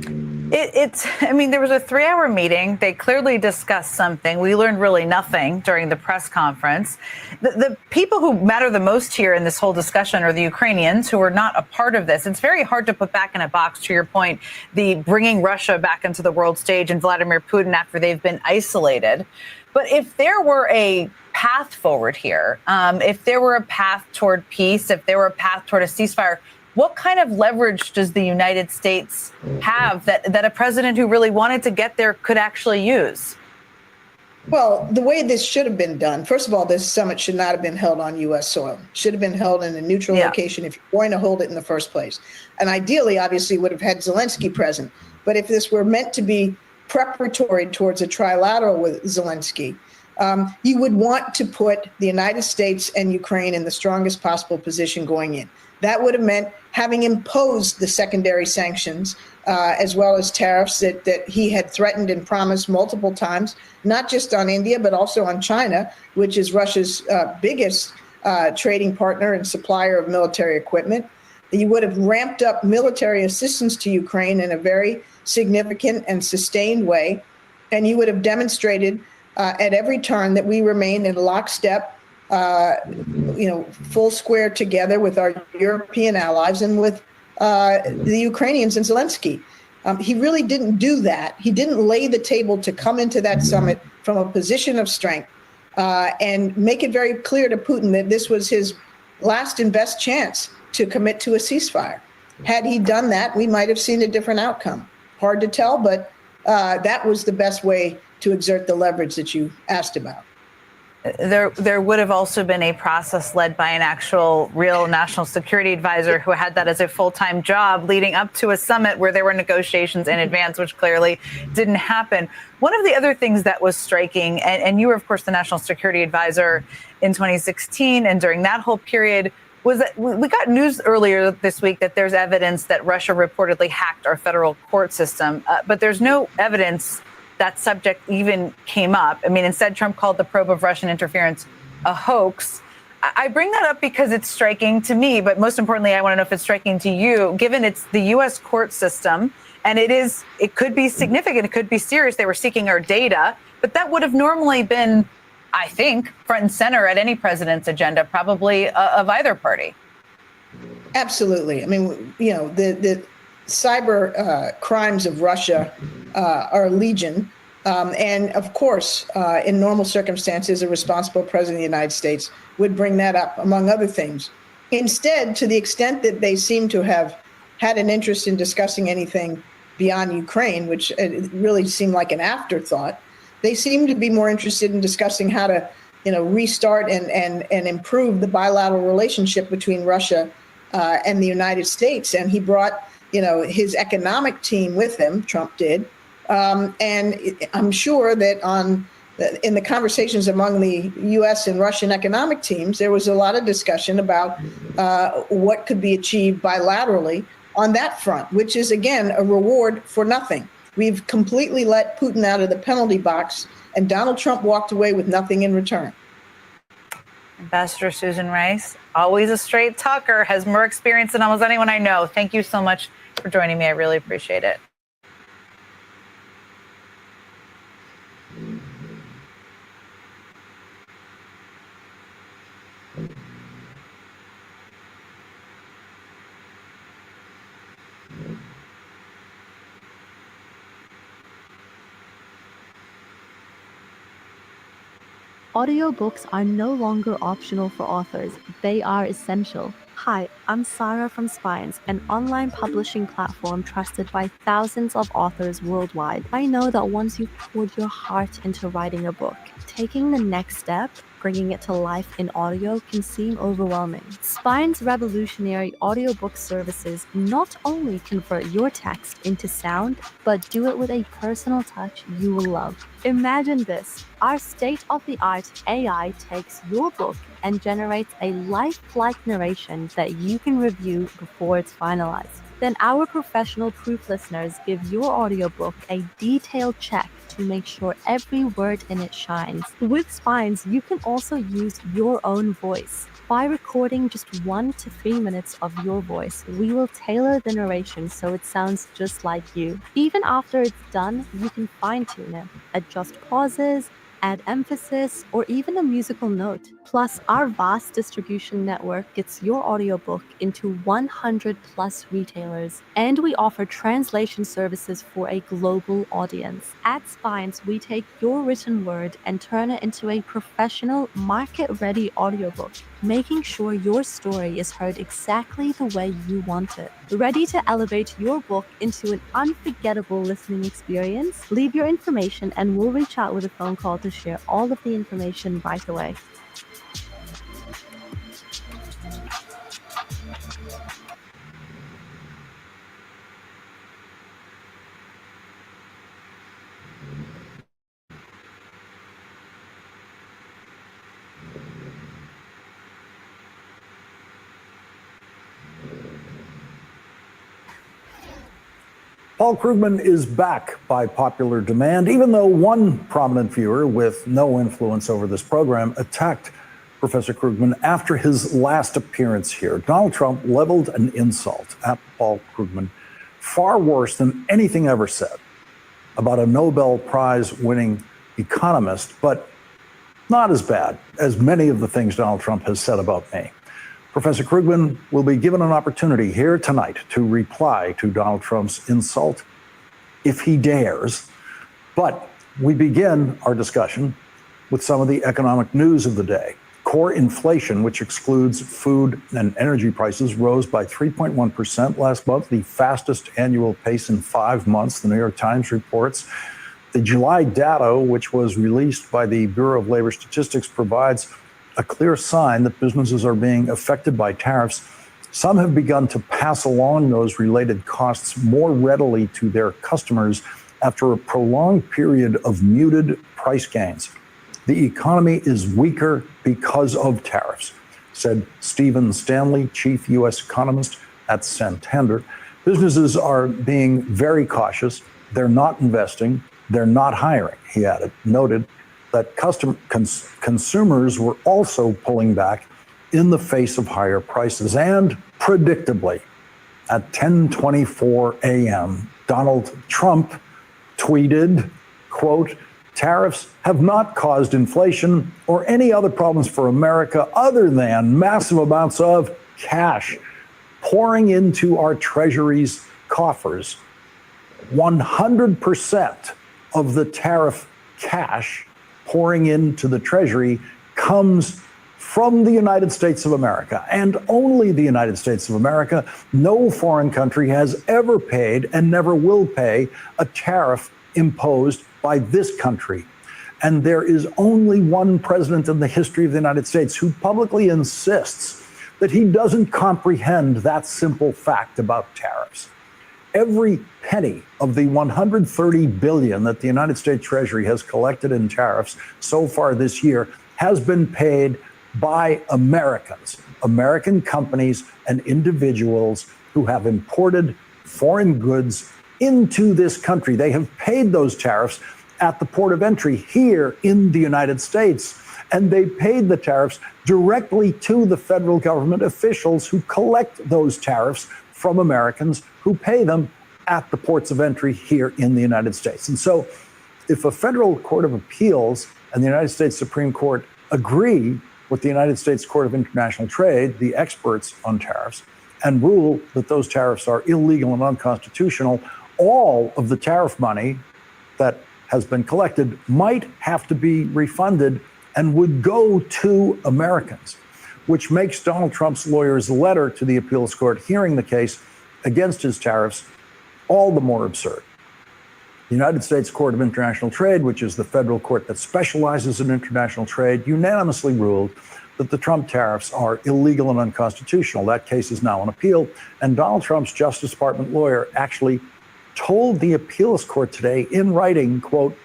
There was a 3-hour meeting. They clearly discussed something. We learned really nothing during the press conference. The people who matter the most here in this whole discussion are the Ukrainians, who are not a part of this. It's very hard to put back in a box, to your point, the bringing Russia back into the world stage and Vladimir Putin after they've been isolated. But if there were a path forward here, if there were a path toward peace, if there were a path toward a ceasefire, what kind of leverage does the United States have that a president who really wanted to get there could actually use? Well, the way this should have been done, first of all, this summit should not have been held on U.S. soil. It should have been held in a neutral location if you're going to hold it in the first place. And ideally, obviously, would have had Zelensky present. But if this were meant to be preparatory towards a trilateral with Zelensky, you would want to put the United States and Ukraine in the strongest possible position going in. That would have meant having imposed the secondary sanctions, as well as tariffs that he had threatened and promised multiple times, not just on India, but also on China, which is Russia's biggest trading partner and supplier of military equipment. You would have ramped up military assistance to Ukraine in a very significant and sustained way. And you would have demonstrated at every turn that we remain in lockstep, full square together with our European allies and with the Ukrainians and Zelensky. He really didn't do that. He didn't lay the table to come into that summit from a position of strength and make it very clear to Putin that this was his last and best chance to commit to a ceasefire. Had he done that, we might have seen a different outcome. Hard to tell, but that was the best way to exert the leverage that you asked about. There would have also been a process led by an actual real national security advisor who had that as a full-time job leading up to a summit where there were negotiations in advance, which clearly didn't happen. One of the other things that was striking, and you were, of course, the national security advisor in 2016, and during that whole period, was that we got news earlier this week that there's evidence that Russia reportedly hacked our federal court system, but there's no evidence that subject even came up. Instead, Trump called the probe of Russian interference a hoax. I bring that up because it's striking to me, but most importantly, I want to know if it's striking to you, given it's the U.S. court system, and it could be significant, it could be serious. They were seeking our data, but that would have normally been, I think, front and center at any president's agenda, probably of either party. Absolutely. The cyber crimes of Russia are legion. And of course, in normal circumstances, a responsible president of the United States would bring that up, among other things. Instead, to the extent that they seem to have had an interest in discussing anything beyond Ukraine, which really seemed like an afterthought, they seem to be more interested in discussing how to restart and improve the bilateral relationship between Russia and the United States. And he brought, his economic team with him, Trump did. And I'm sure that in the conversations among the U.S. and Russian economic teams, there was a lot of discussion about what could be achieved bilaterally on that front, which is, again, a reward for nothing. We've completely let Putin out of the penalty box, and Donald Trump walked away with nothing in return. Ambassador Susan Rice, always a straight talker, has more experience than almost anyone I know. Thank you so much for joining me. I really appreciate it. Audiobooks are no longer optional for authors. They are essential. Hi, I'm Sarah from Spines, an online publishing platform trusted by thousands of authors worldwide. I know that once you've poured your heart into writing a book, taking the next step, bringing it to life in audio, can seem overwhelming. Spine's revolutionary audiobook services not only convert your text into sound, but do it with a personal touch you will love. Imagine this. Our state-of-the-art AI takes your book and generates a lifelike narration that you can review before it's finalized. Then our professional proof listeners give your audiobook a detailed check to make sure every word in it shines. With Spines, you can also use your own voice. By recording just 1 to 3 minutes of your voice, we will tailor the narration so it sounds just like you. Even after it's done, you can fine-tune it, adjust pauses, add emphasis, or even a musical note. Plus, our vast distribution network gets your audiobook into 100 plus retailers. And we offer translation services for a global audience. At Spines, we take your written word and turn it into a professional, market-ready audiobook, making sure your story is heard exactly the way you want it. Ready to elevate your book into an unforgettable listening experience? Leave your information and we'll reach out with a phone call to share all of the information right away. Paul Krugman is back by popular demand, even though one prominent viewer with no influence over this program attacked Professor Krugman after his last appearance here. Donald Trump leveled an insult at Paul Krugman, far worse than anything ever said about a Nobel Prize winning economist, but not as bad as many of the things Donald Trump has said about me. Professor Krugman will be given an opportunity here tonight to reply to Donald Trump's insult, if he dares. But we begin our discussion with some of the economic news of the day. Core inflation, which excludes food and energy prices, rose by 3.1% last month, the fastest annual pace in 5 months, the New York Times reports. The July data, which was released by the Bureau of Labor Statistics, provides a clear sign that businesses are being affected by tariffs. Some have begun to pass along those related costs more readily to their customers after a prolonged period of muted price gains. The economy is weaker because of tariffs, said Stephen Stanley, chief U.S. economist at Santander. Businesses are being very cautious. They're not investing. They're not hiring, he added, noted that consumers were also pulling back in the face of higher prices. And predictably, at 10:24 a.m., Donald Trump tweeted, quote, "Tariffs have not caused inflation or any other problems for America other than massive amounts of cash pouring into our Treasury's coffers. 100% of the tariff cash pouring into the Treasury comes from the United States of America, and only the United States of America. No foreign country has ever paid and never will pay a tariff imposed by this country." And there is only one president in the history of the United States who publicly insists that he doesn't comprehend that simple fact about tariffs. Every penny of the $130 billion that the United States Treasury has collected in tariffs so far this year has been paid by Americans, American companies and individuals who have imported foreign goods into this country. They have paid those tariffs at the port of entry here in the United States. And they paid the tariffs directly to the federal government officials who collect those tariffs from Americans who pay them at the ports of entry here in the United States. And so if a federal court of appeals and the United States Supreme Court agree with the United States Court of International Trade, the experts on tariffs, and rule that those tariffs are illegal and unconstitutional, all of the tariff money that has been collected might have to be refunded and would go to Americans, which makes Donald Trump's lawyers' letter to the appeals court hearing the case against his tariffs all the more absurd. The United States Court of International Trade, which is the federal court that specializes in international trade, unanimously ruled that the Trump tariffs are illegal and unconstitutional. That case is now on appeal, and Donald Trump's Justice Department lawyer actually told the appeals court today in writing, quote,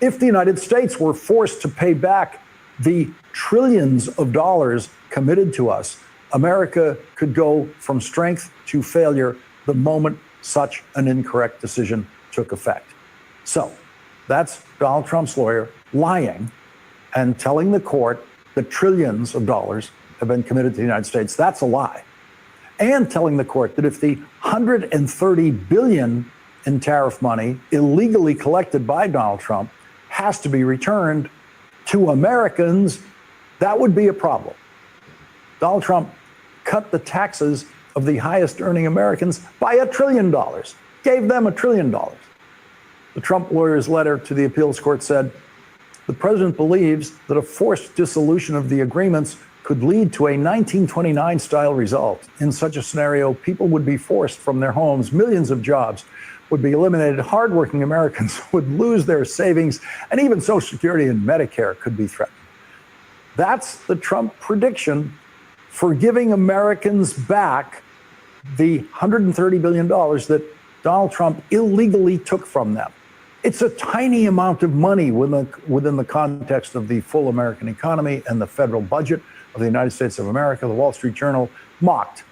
if the United States were forced to pay back the trillions of dollars committed to us, America could go from strength to failure the moment such an incorrect decision took effect. So that's Donald Trump's lawyer lying and telling the court that trillions of dollars have been committed to the United States. That's a lie. And telling the court that if the $130 billion in tariff money illegally collected by Donald Trump has to be returned to Americans, that would be a problem. Donald Trump cut the taxes of the highest earning Americans by $1 trillion, gave them $1 trillion. The Trump lawyer's letter to the appeals court said, the president believes that a forced dissolution of the agreements could lead to a 1929 style result. In such a scenario, people would be forced from their homes, millions of jobs would be eliminated, hardworking Americans would lose their savings, and even Social Security and Medicare could be threatened. That's the Trump prediction for giving Americans back the $130 billion that Donald Trump illegally took from them. It's a tiny amount of money within the context of the full American economy and the federal budget of the United States of America. The Wall Street Journal mocked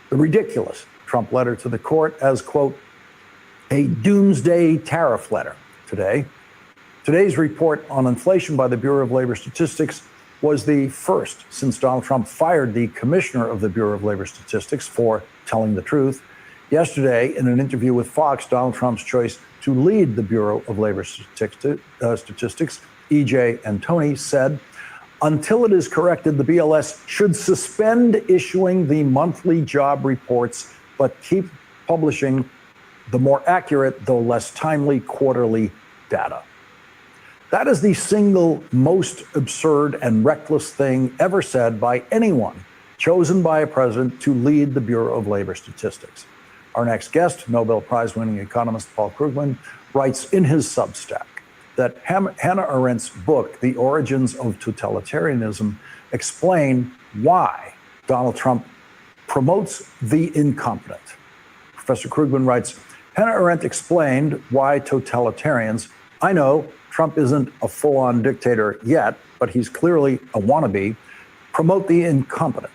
the ridiculous Trump letter to the court as, quote, a doomsday tariff letter today. Today's report on inflation by the Bureau of Labor Statistics was the first since Donald Trump fired the commissioner of the Bureau of Labor Statistics for telling the truth. Yesterday, in an interview with Fox, Donald Trump's choice to lead the Bureau of Labor Statistics, E.J. Antoni, said, until it is corrected, the BLS should suspend issuing the monthly job reports, but keep publishing the more accurate, though less timely, quarterly data. That is the single most absurd and reckless thing ever said by anyone chosen by a president to lead the Bureau of Labor Statistics. Our next guest, Nobel Prize-winning economist Paul Krugman, writes in his Substack that Hannah Arendt's book, The Origins of Totalitarianism, explain why Donald Trump promotes the incompetent. Professor Krugman writes, Hannah Arendt explained why totalitarians, I know Trump isn't a full-on dictator yet, but he's clearly a wannabe, promote the incompetent.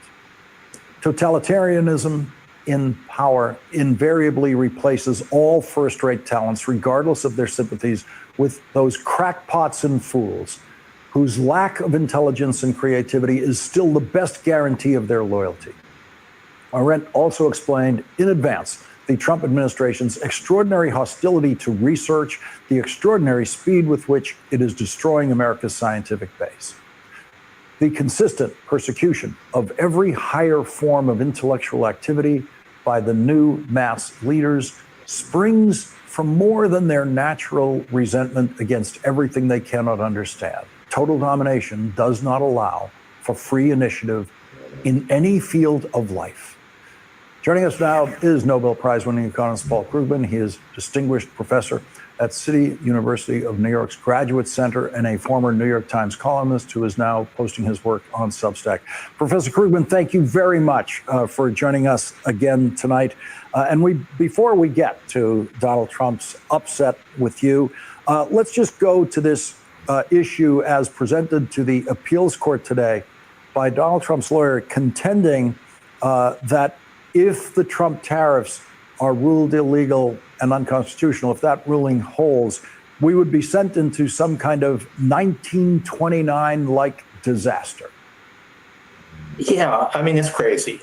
Totalitarianism in power invariably replaces all first-rate talents, regardless of their sympathies, with those crackpots and fools whose lack of intelligence and creativity is still the best guarantee of their loyalty. Arendt also explained in advance the Trump administration's extraordinary hostility to research, the extraordinary speed with which it is destroying America's scientific base. The consistent persecution of every higher form of intellectual activity by the new mass leaders springs from more than their natural resentment against everything they cannot understand. Total domination does not allow for free initiative in any field of life. Joining us now is Nobel Prize-winning economist Paul Krugman. He is distinguished professor at City University of New York's Graduate Center and a former New York Times columnist who is now posting his work on Substack. Professor Krugman, thank you very much for joining us again tonight. Before we get to Donald Trump's upset with you, let's just go to this issue as presented to the appeals court today by Donald Trump's lawyer, contending that if the Trump tariffs are ruled illegal and unconstitutional, if that ruling holds, we would be sent into some kind of 1929-like disaster. Yeah, I mean, it's crazy.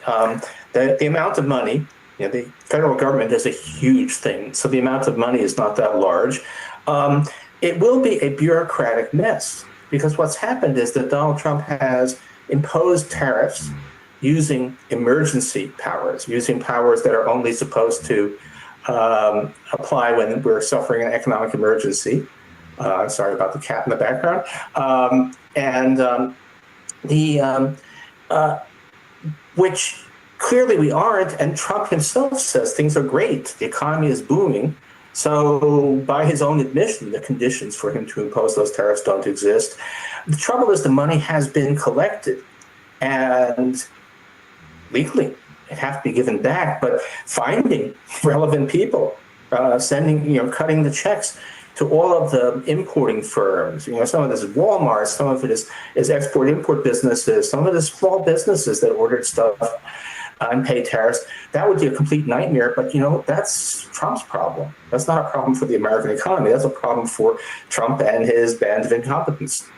The amount of money, the federal government is a huge thing, so the amount of money is not that large. It will be a bureaucratic mess, because what's happened is that Donald Trump has imposed tariffs using emergency powers, using powers that are only supposed to apply when we're suffering an economic emergency. Sorry about the cat in the background. Which clearly we aren't, and Trump himself says things are great. The economy is booming. So by his own admission, the conditions for him to impose those tariffs don't exist. The trouble is the money has been collected, and legally it has to be given back, but finding relevant people, cutting the checks to all of the importing firms. Some of this is Walmart, some of it is export-import businesses, some of it is small businesses that ordered stuff and pay tariffs. That would be a complete nightmare, but that's Trump's problem. That's not a problem for the American economy. That's a problem for Trump and his band of incompetence.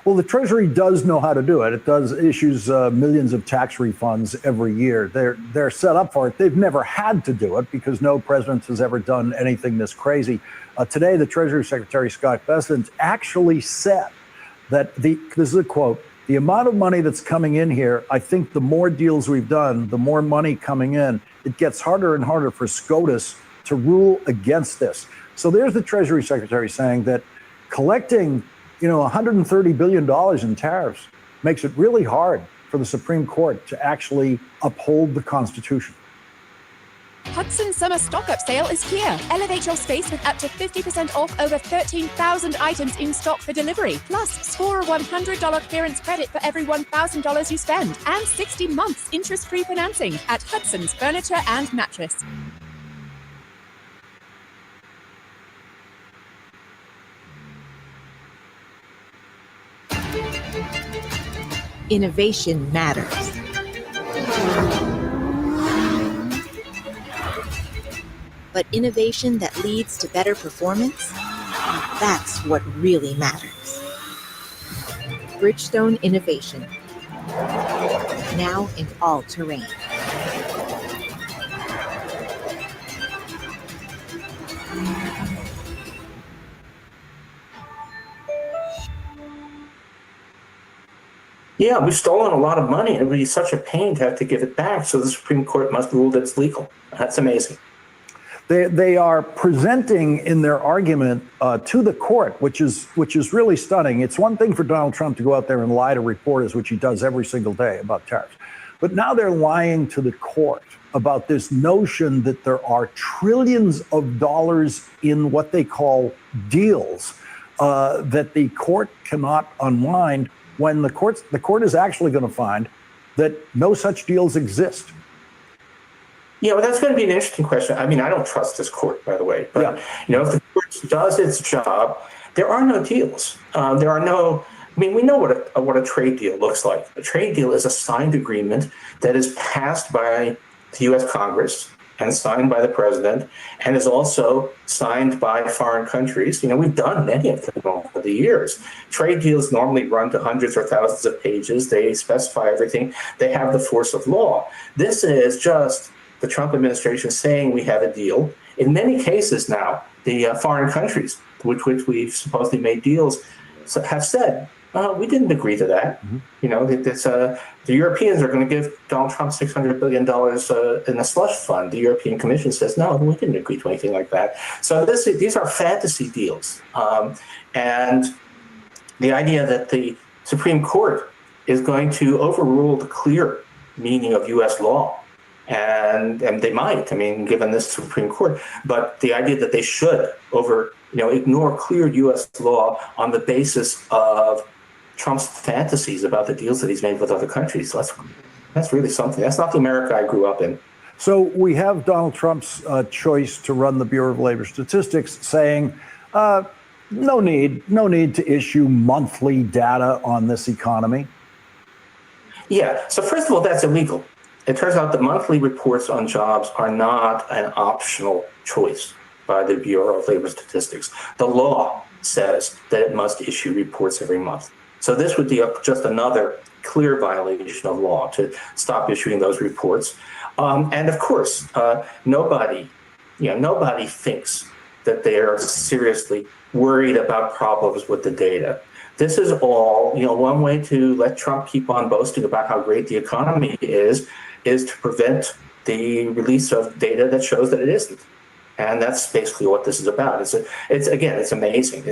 Well, the Treasury does know how to do it. It issues millions of tax refunds every year. They're set up for it. They've never had to do it because no president has ever done anything this crazy. Today, the Treasury Secretary, Scott Bessent, actually said that this is a quote, "The amount of money that's coming in here, I think the more deals we've done, the more money coming in, it gets harder and harder for SCOTUS to rule against this." So there's the Treasury Secretary saying that collecting $130 billion in tariffs makes it really hard for the Supreme Court to actually uphold the Constitution. Hudson Summer Stock-Up Sale is here. Elevate your space with up to 50% off over 13,000 items in stock for delivery. Plus, score a $100 clearance credit for every $1,000 you spend. And 60 months interest-free financing at Hudson's Furniture and Mattress. Innovation matters. But innovation that leads to better performance, that's what really matters. Bridgestone Innovation, now in all terrain. Yeah, we've stolen a lot of money, and it would be such a pain to have to give it back. So the Supreme Court must rule that it's legal. That's amazing. They are presenting in their argument to the court, which is really stunning. It's one thing for Donald Trump to go out there and lie to reporters, which he does every single day about tariffs. But now they're lying to the court about this notion that there are trillions of dollars in what they call deals that the court cannot unwind, when the court is actually going to find that no such deals exist. Yeah, well, that's going to be an interesting question. I mean, I don't trust this court, by the way. But, if the court does its job, there are no deals. We know what a trade deal looks like. A trade deal is a signed agreement that is passed by the U.S. Congress and signed by the president, and is also signed by foreign countries. We've done many of them over the years. Trade deals normally run to hundreds or thousands of pages. They specify everything. They have the force of law. This is just the Trump administration saying we have a deal. In many cases now, the foreign countries with which we've supposedly made deals have said, we didn't agree to that. Mm-hmm. The Europeans are going to give Donald Trump $600 billion in a slush fund. The European Commission says, no, we didn't agree to anything like that. So these are fantasy deals. And the idea that the Supreme Court is going to overrule the clear meaning of U.S. law and they might. I mean, given this Supreme Court, but the idea that they should ignore clear U.S. law on the basis of Trump's fantasies about the deals that he's made with other countries, that's really something. That's not the America I grew up in. So we have Donald Trump's choice to run the Bureau of Labor Statistics saying, no need to issue monthly data on this economy. Yeah. So first of all, that's illegal. It turns out that monthly reports on jobs are not an optional choice by the Bureau of Labor Statistics. The law says that it must issue reports every month. So this would be just another clear violation of law to stop issuing those reports. And of course, nobody thinks that they are seriously worried about problems with the data. This is all, one way to let Trump keep on boasting about how great the economy is to prevent the release of data that shows that it isn't. And that's basically what this is about. It's amazing.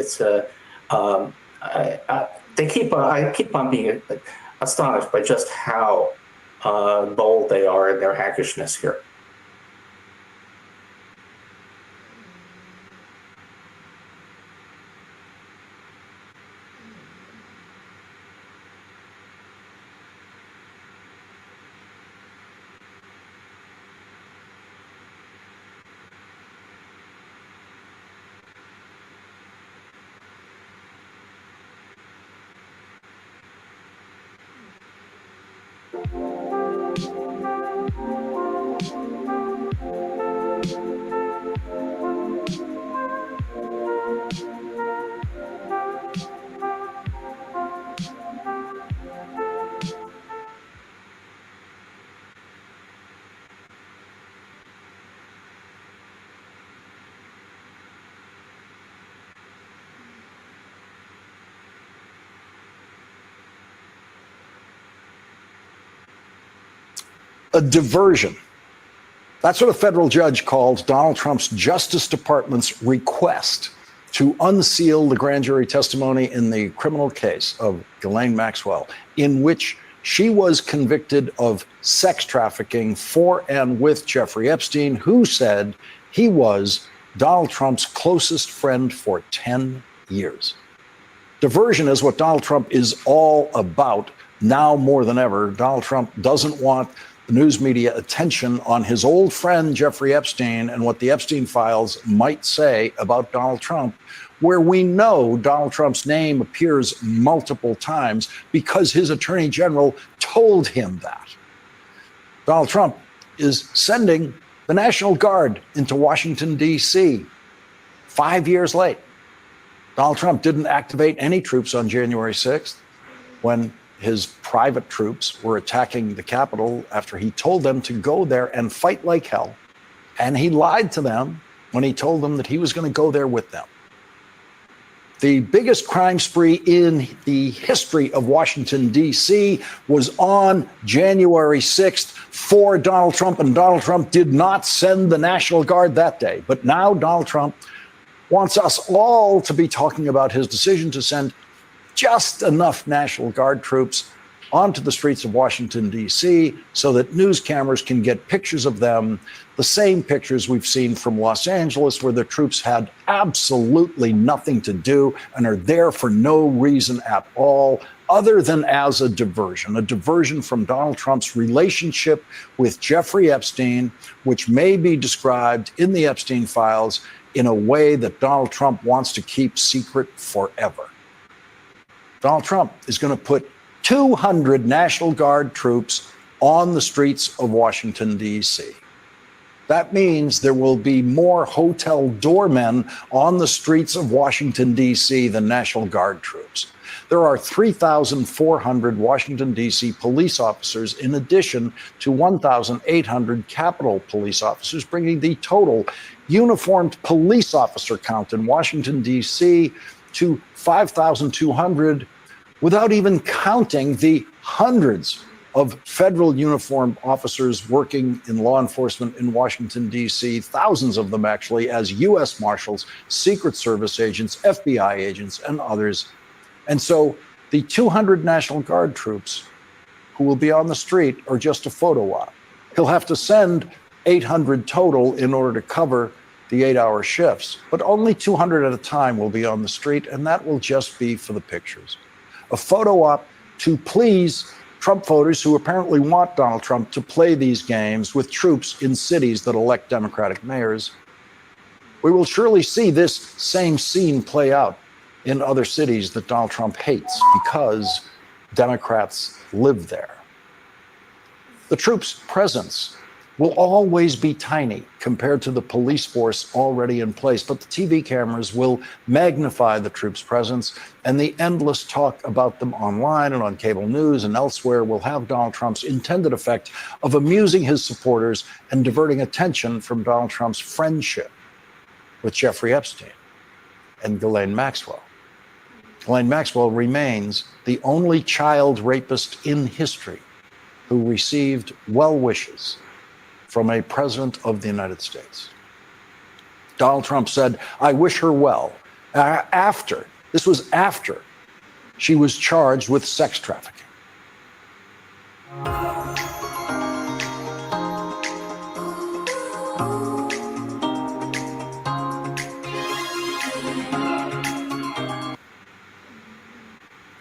I keep on being astonished by just how bold they are in their hackishness here. A diversion. That's what a federal judge called Donald Trump's Justice Department's request to unseal the grand jury testimony in the criminal case of Ghislaine Maxwell, in which she was convicted of sex trafficking for and with Jeffrey Epstein, who said he was Donald Trump's closest friend for 10 years. Diversion is what Donald Trump is all about now more than ever. Donald Trump doesn't want the news media attention on his old friend Jeffrey Epstein and what the Epstein files might say about Donald Trump, where we know Donald Trump's name appears multiple times because his attorney general told him that. Donald Trump is sending the National Guard into Washington, D.C. 5 years late. Donald Trump didn't activate any troops on January 6th when his private troops were attacking the Capitol after he told them to go there and fight like hell. And he lied to them when he told them that he was going to go there with them. The biggest crime spree in the history of Washington, D.C. was on January 6th for Donald Trump, and Donald Trump did not send the National Guard that day. But now Donald Trump wants us all to be talking about his decision to send just enough National Guard troops onto the streets of Washington, D.C., so that news cameras can get pictures of them, the same pictures we've seen from Los Angeles, where the troops had absolutely nothing to do and are there for no reason at all, other than as a diversion from Donald Trump's relationship with Jeffrey Epstein, which may be described in the Epstein files in a way that Donald Trump wants to keep secret forever. Donald Trump is going to put 200 National Guard troops on the streets of Washington, D.C. That means there will be more hotel doormen on the streets of Washington, D.C. than National Guard troops. There are 3,400 Washington, D.C. police officers in addition to 1,800 Capitol police officers, bringing the total uniformed police officer count in Washington, D.C. to 5,200, without even counting the hundreds of federal uniformed officers working in law enforcement in Washington, D.C., thousands of them actually, as U.S. Marshals, Secret Service agents, FBI agents, and others. And so the 200 National Guard troops who will be on the street are just a photo op. He'll have to send 800 total in order to cover the 8-hour shifts, but only 200 at a time will be on the street, and that will just be for the pictures. A photo op to please Trump voters who apparently want Donald Trump to play these games with troops in cities that elect Democratic mayors. We will surely see this same scene play out in other cities that Donald Trump hates because Democrats live there. The troops' presence will always be tiny compared to the police force already in place, but the TV cameras will magnify the troops' presence, and the endless talk about them online and on cable news and elsewhere will have Donald Trump's intended effect of amusing his supporters and diverting attention from Donald Trump's friendship with Jeffrey Epstein and Ghislaine Maxwell. Ghislaine Maxwell remains the only child rapist in history who received well wishes from a president of the United States. Donald Trump said, "I wish her well," this was after she was charged with sex trafficking.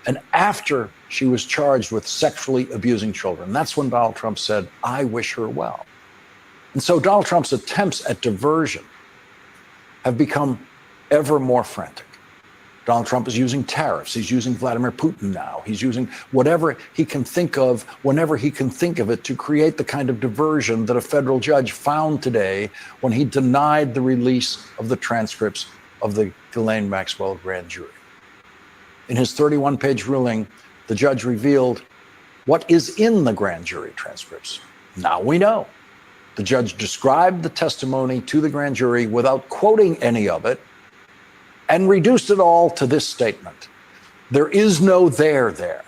And after she was charged with sexually abusing children, that's when Donald Trump said, "I wish her well." And so Donald Trump's attempts at diversion have become ever more frantic. Donald Trump is using tariffs. He's using Vladimir Putin now. He's using whatever he can think of, whenever he can think of it, to create the kind of diversion that a federal judge found today when he denied the release of the transcripts of the Ghislaine Maxwell grand jury. In his 31-page ruling, the judge revealed what is in the grand jury transcripts. Now we know. The judge described the testimony to the grand jury without quoting any of it and reduced it all to this statement: there is no there there.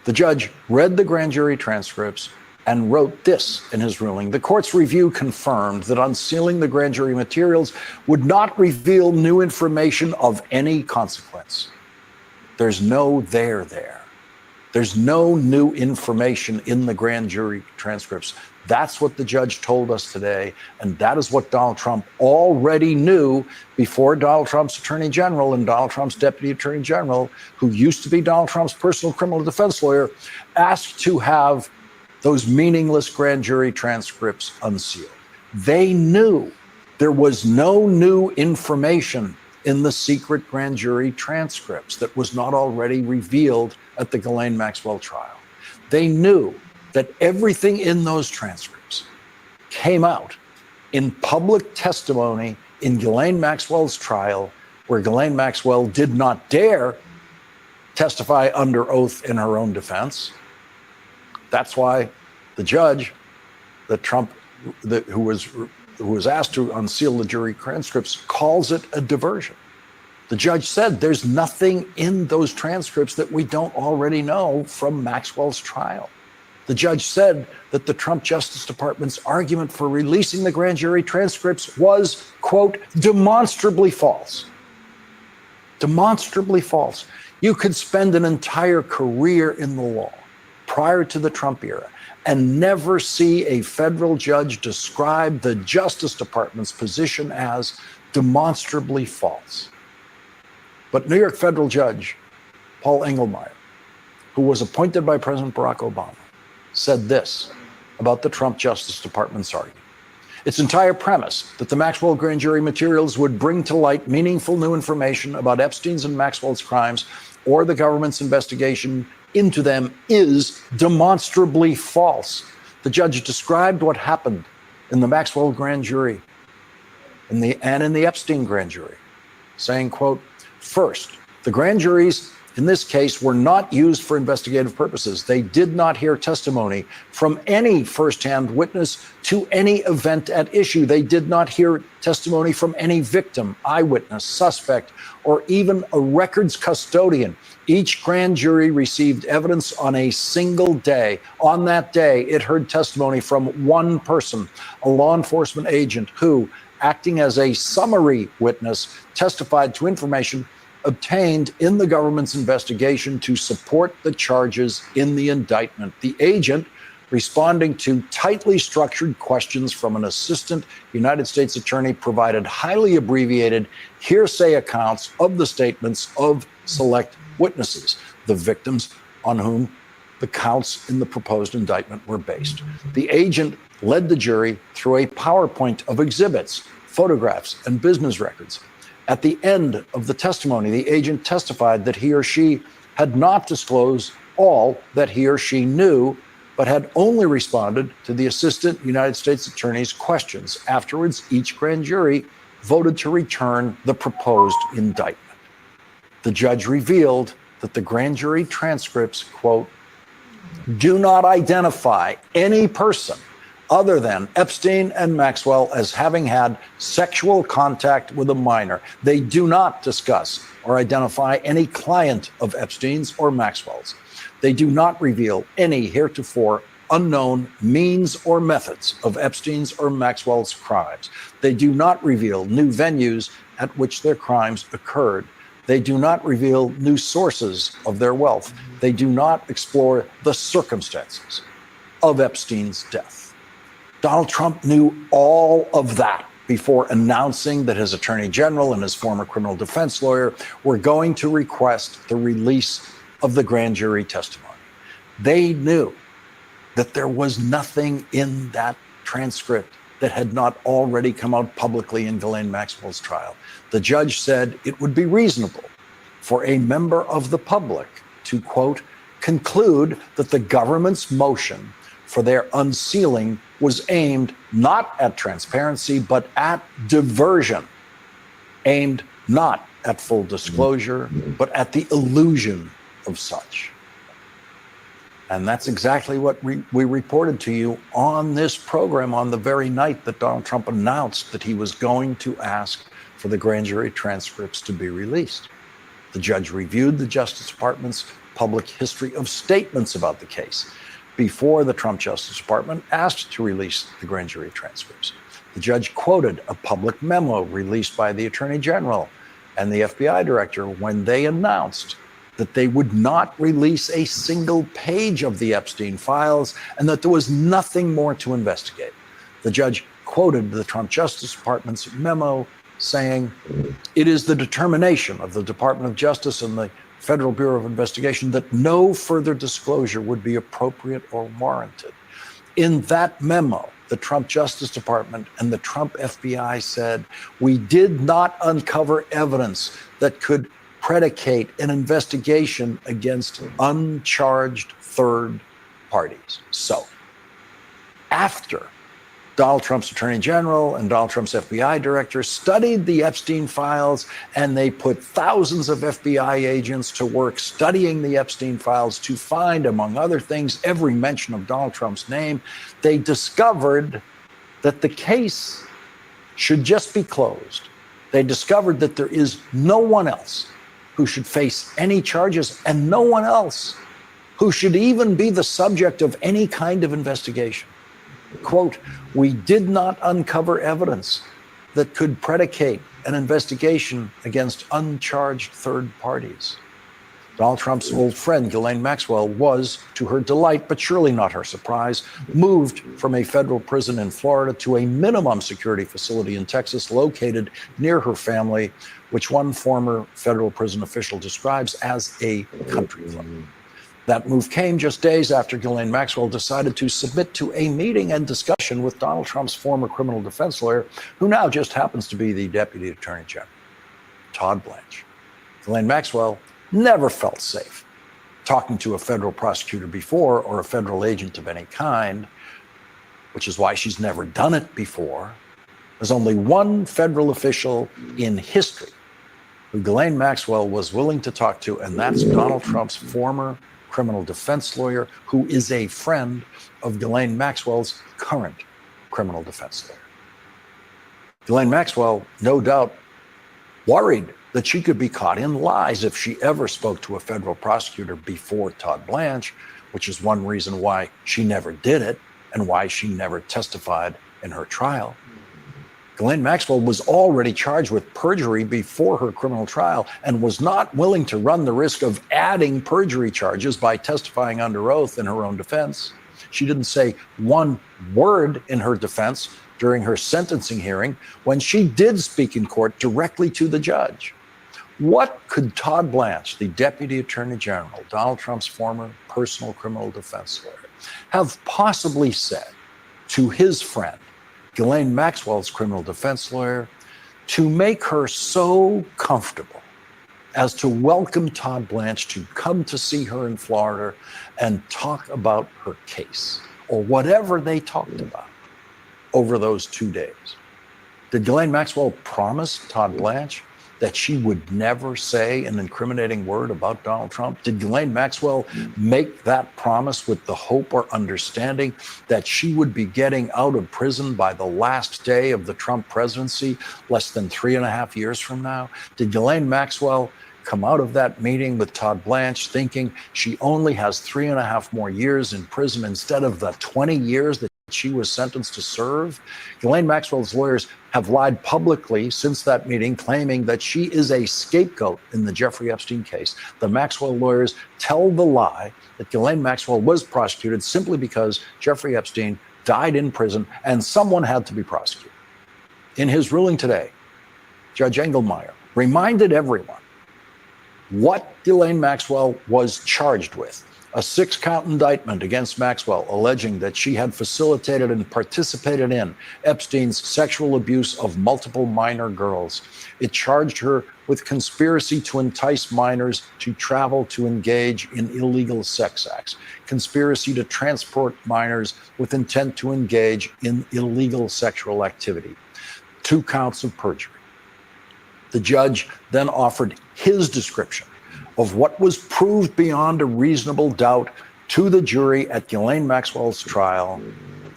The judge read the grand jury transcripts and wrote this in his ruling: the court's review confirmed that unsealing the grand jury materials would not reveal new information of any consequence. There's no there there. There's no new information in the grand jury transcripts. That's what the judge told us today, and that is what Donald Trump already knew before Donald Trump's attorney general and Donald Trump's deputy attorney general, who used to be Donald Trump's personal criminal defense lawyer, asked to have those meaningless grand jury transcripts unsealed. They knew there was no new information in the secret grand jury transcripts that was not already revealed at the Ghislaine Maxwell trial. They knew that everything in those transcripts came out in public testimony in Ghislaine Maxwell's trial, where Ghislaine Maxwell did not dare testify under oath in her own defense. That's why the judge, who was asked to unseal the jury transcripts, calls it a diversion. The judge said there's nothing in those transcripts that we don't already know from Maxwell's trial. The judge said that the Trump Justice Department's argument for releasing the grand jury transcripts was, quote, demonstrably false. Demonstrably false. You could spend an entire career in the law prior to the Trump era and never see a federal judge describe the Justice Department's position as demonstrably false. But New York federal judge Paul Engelmeyer, who was appointed by President Barack Obama, said this about the Trump Justice Department's argument. Its entire premise that the Maxwell grand jury materials would bring to light meaningful new information about Epstein's and Maxwell's crimes or the government's investigation into them is demonstrably false. The judge described what happened in the Maxwell grand jury and in the Epstein grand jury, saying, quote, first, the grand juries in this case were not used for investigative purposes. They did not hear testimony from any firsthand witness to any event at issue. They did not hear testimony from any victim, eyewitness, suspect, or even a records custodian. Each grand jury received evidence on a single day. On that day, it heard testimony from one person, a law enforcement agent who, acting as a summary witness, testified to information obtained in the government's investigation to support the charges in the indictment. The agent responding to tightly structured questions from an assistant United States attorney, provided highly abbreviated hearsay accounts of the statements of select witnesses, the victims on whom the counts in the proposed indictment were based. The agent led the jury through a PowerPoint of exhibits, photographs, and business records. At the end of the testimony, the agent testified that he or she had not disclosed all that he or she knew, but had only responded to the assistant United States attorney's questions. Afterwards, each grand jury voted to return the proposed indictment. The judge revealed that the grand jury transcripts, quote, do not identify any person other than Epstein and Maxwell as having had sexual contact with a minor. They do not discuss or identify any client of Epstein's or Maxwell's. They do not reveal any heretofore unknown means or methods of Epstein's or Maxwell's crimes. They do not reveal new venues at which their crimes occurred. They do not reveal new sources of their wealth. They do not explore the circumstances of Epstein's death. Donald Trump knew all of that before announcing that his attorney general and his former criminal defense lawyer were going to request the release of the grand jury testimony. They knew that there was nothing in that transcript that had not already come out publicly in Ghislaine Maxwell's trial. The judge said it would be reasonable for a member of the public to, quote, conclude that the government's motion for their unsealing was aimed not at transparency, but at diversion, aimed not at full disclosure, but at the illusion of such. And that's exactly what we reported to you on this program on the very night that Donald Trump announced that he was going to ask for the grand jury transcripts to be released. The judge reviewed the Justice Department's public history of statements about the case before the Trump Justice Department asked to release the grand jury transcripts. The judge quoted a public memo released by the Attorney General and the FBI director when they announced that they would not release a single page of the Epstein files and that there was nothing more to investigate. The judge quoted the Trump Justice Department's memo saying, it is the determination of the Department of Justice and the Federal Bureau of Investigation that no further disclosure would be appropriate or warranted. In that memo, the Trump Justice Department and the Trump FBI said, we did not uncover evidence that could predicate an investigation against uncharged third parties. So, after Donald Trump's Attorney General and Donald Trump's FBI director studied the Epstein files, and they put thousands of FBI agents to work studying the Epstein files to find, among other things, every mention of Donald Trump's name, they discovered that the case should just be closed. They discovered that there is no one else who should face any charges and no one else who should even be the subject of any kind of investigation. Quote, we did not uncover evidence that could predicate an investigation against uncharged third parties. Donald Trump's old friend, Ghislaine Maxwell, was, to her delight, but surely not her surprise, moved from a federal prison in Florida to a minimum security facility in Texas located near her family, which one former federal prison official describes as a country club. That move came just days after Ghislaine Maxwell decided to submit to a meeting and discussion with Donald Trump's former criminal defense lawyer, who now just happens to be the Deputy Attorney General, Todd Blanche. Ghislaine Maxwell never felt safe talking to a federal prosecutor before or a federal agent of any kind, which is why she's never done it before. There's only one federal official in history who Ghislaine Maxwell was willing to talk to, and that's Donald Trump's former criminal defense lawyer, who is a friend of Ghislaine Maxwell's current criminal defense lawyer. Ghislaine Maxwell, no doubt, worried that she could be caught in lies if she ever spoke to a federal prosecutor before Todd Blanche, which is one reason why she never did it and why she never testified in her trial. Ghislaine Maxwell was already charged with perjury before her criminal trial and was not willing to run the risk of adding perjury charges by testifying under oath in her own defense. She didn't say one word in her defense during her sentencing hearing when she did speak in court directly to the judge. What could Todd Blanche, the Deputy Attorney General, Donald Trump's former personal criminal defense lawyer, have possibly said to his friend, Ghislaine Maxwell's criminal defense lawyer, to make her so comfortable as to welcome Todd Blanche to come to see her in Florida and talk about her case, or whatever they talked about over those 2 days? Did Ghislaine Maxwell promise Todd Blanche that she would never say an incriminating word about Donald Trump? Did Ghislaine Maxwell make that promise with the hope or understanding that she would be getting out of prison by the last day of the Trump presidency, less than 3.5 years from now? Did Ghislaine Maxwell come out of that meeting with Todd Blanche thinking she only has 3.5 more years in prison instead of the 20 years that she was sentenced to serve? Ghislaine Maxwell's lawyers have lied publicly since that meeting, claiming that she is a scapegoat in the Jeffrey Epstein case. The Maxwell lawyers tell the lie that Ghislaine Maxwell was prosecuted simply because Jeffrey Epstein died in prison and someone had to be prosecuted. In his ruling today, Judge Engelmeyer reminded everyone what Ghislaine Maxwell was charged with: a 6-count indictment against Maxwell alleging that she had facilitated and participated in Epstein's sexual abuse of multiple minor girls. It charged her with conspiracy to entice minors to travel to engage in illegal sex acts, conspiracy to transport minors with intent to engage in illegal sexual activity, 2 counts of perjury. The judge then offered his description of what was proved beyond a reasonable doubt to the jury at Ghislaine Maxwell's trial,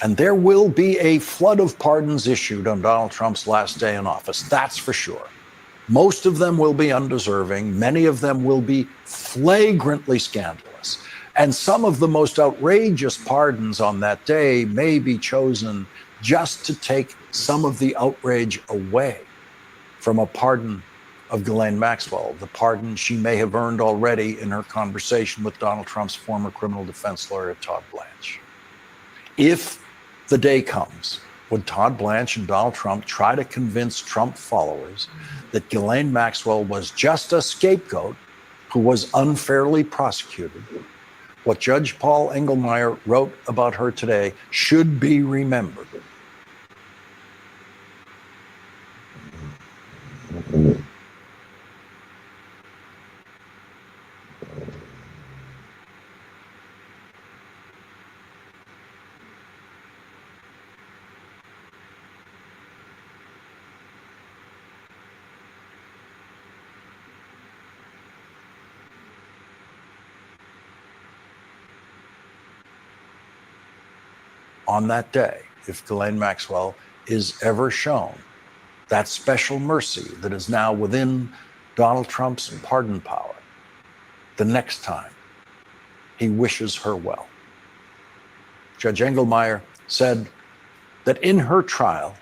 and there will be a flood of pardons issued on Donald Trump's last day in office, that's for sure. Most of them will be undeserving, many of them will be flagrantly scandalous, and some of the most outrageous pardons on that day may be chosen just to take some of the outrage away from a pardon of Ghislaine Maxwell, the pardon she may have earned already in her conversation with Donald Trump's former criminal defense lawyer, Todd Blanche. If the day comes when Todd Blanche and Donald Trump try to convince Trump followers that Ghislaine Maxwell was just a scapegoat who was unfairly prosecuted, what Judge Paul Engelmeyer wrote about her today should be remembered. On that day, if Ghislaine Maxwell is ever shown that special mercy that is now within Donald Trump's pardon power, the next time he wishes her well. Judge Engelmeyer said that in her trial,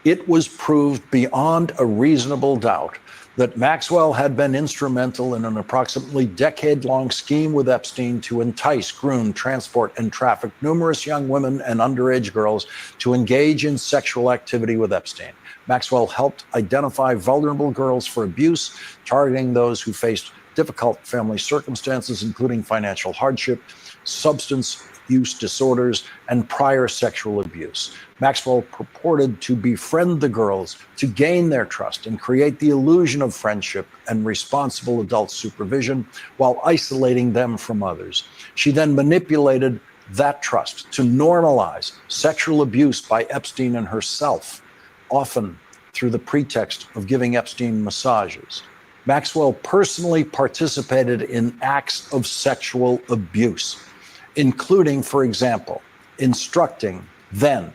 it was proved beyond a reasonable doubt that Maxwell had been instrumental in an approximately decade-long scheme with Epstein to entice, groom, transport, and traffic numerous young women and underage girls to engage in sexual activity with Epstein. Maxwell helped identify vulnerable girls for abuse, targeting those who faced difficult family circumstances, including financial hardship, substance use disorders, and prior sexual abuse. Maxwell purported to befriend the girls to gain their trust and create the illusion of friendship and responsible adult supervision while isolating them from others. She then manipulated that trust to normalize sexual abuse by Epstein and herself, often through the pretext of giving Epstein massages. Maxwell personally participated in acts of sexual abuse, including, for example, instructing then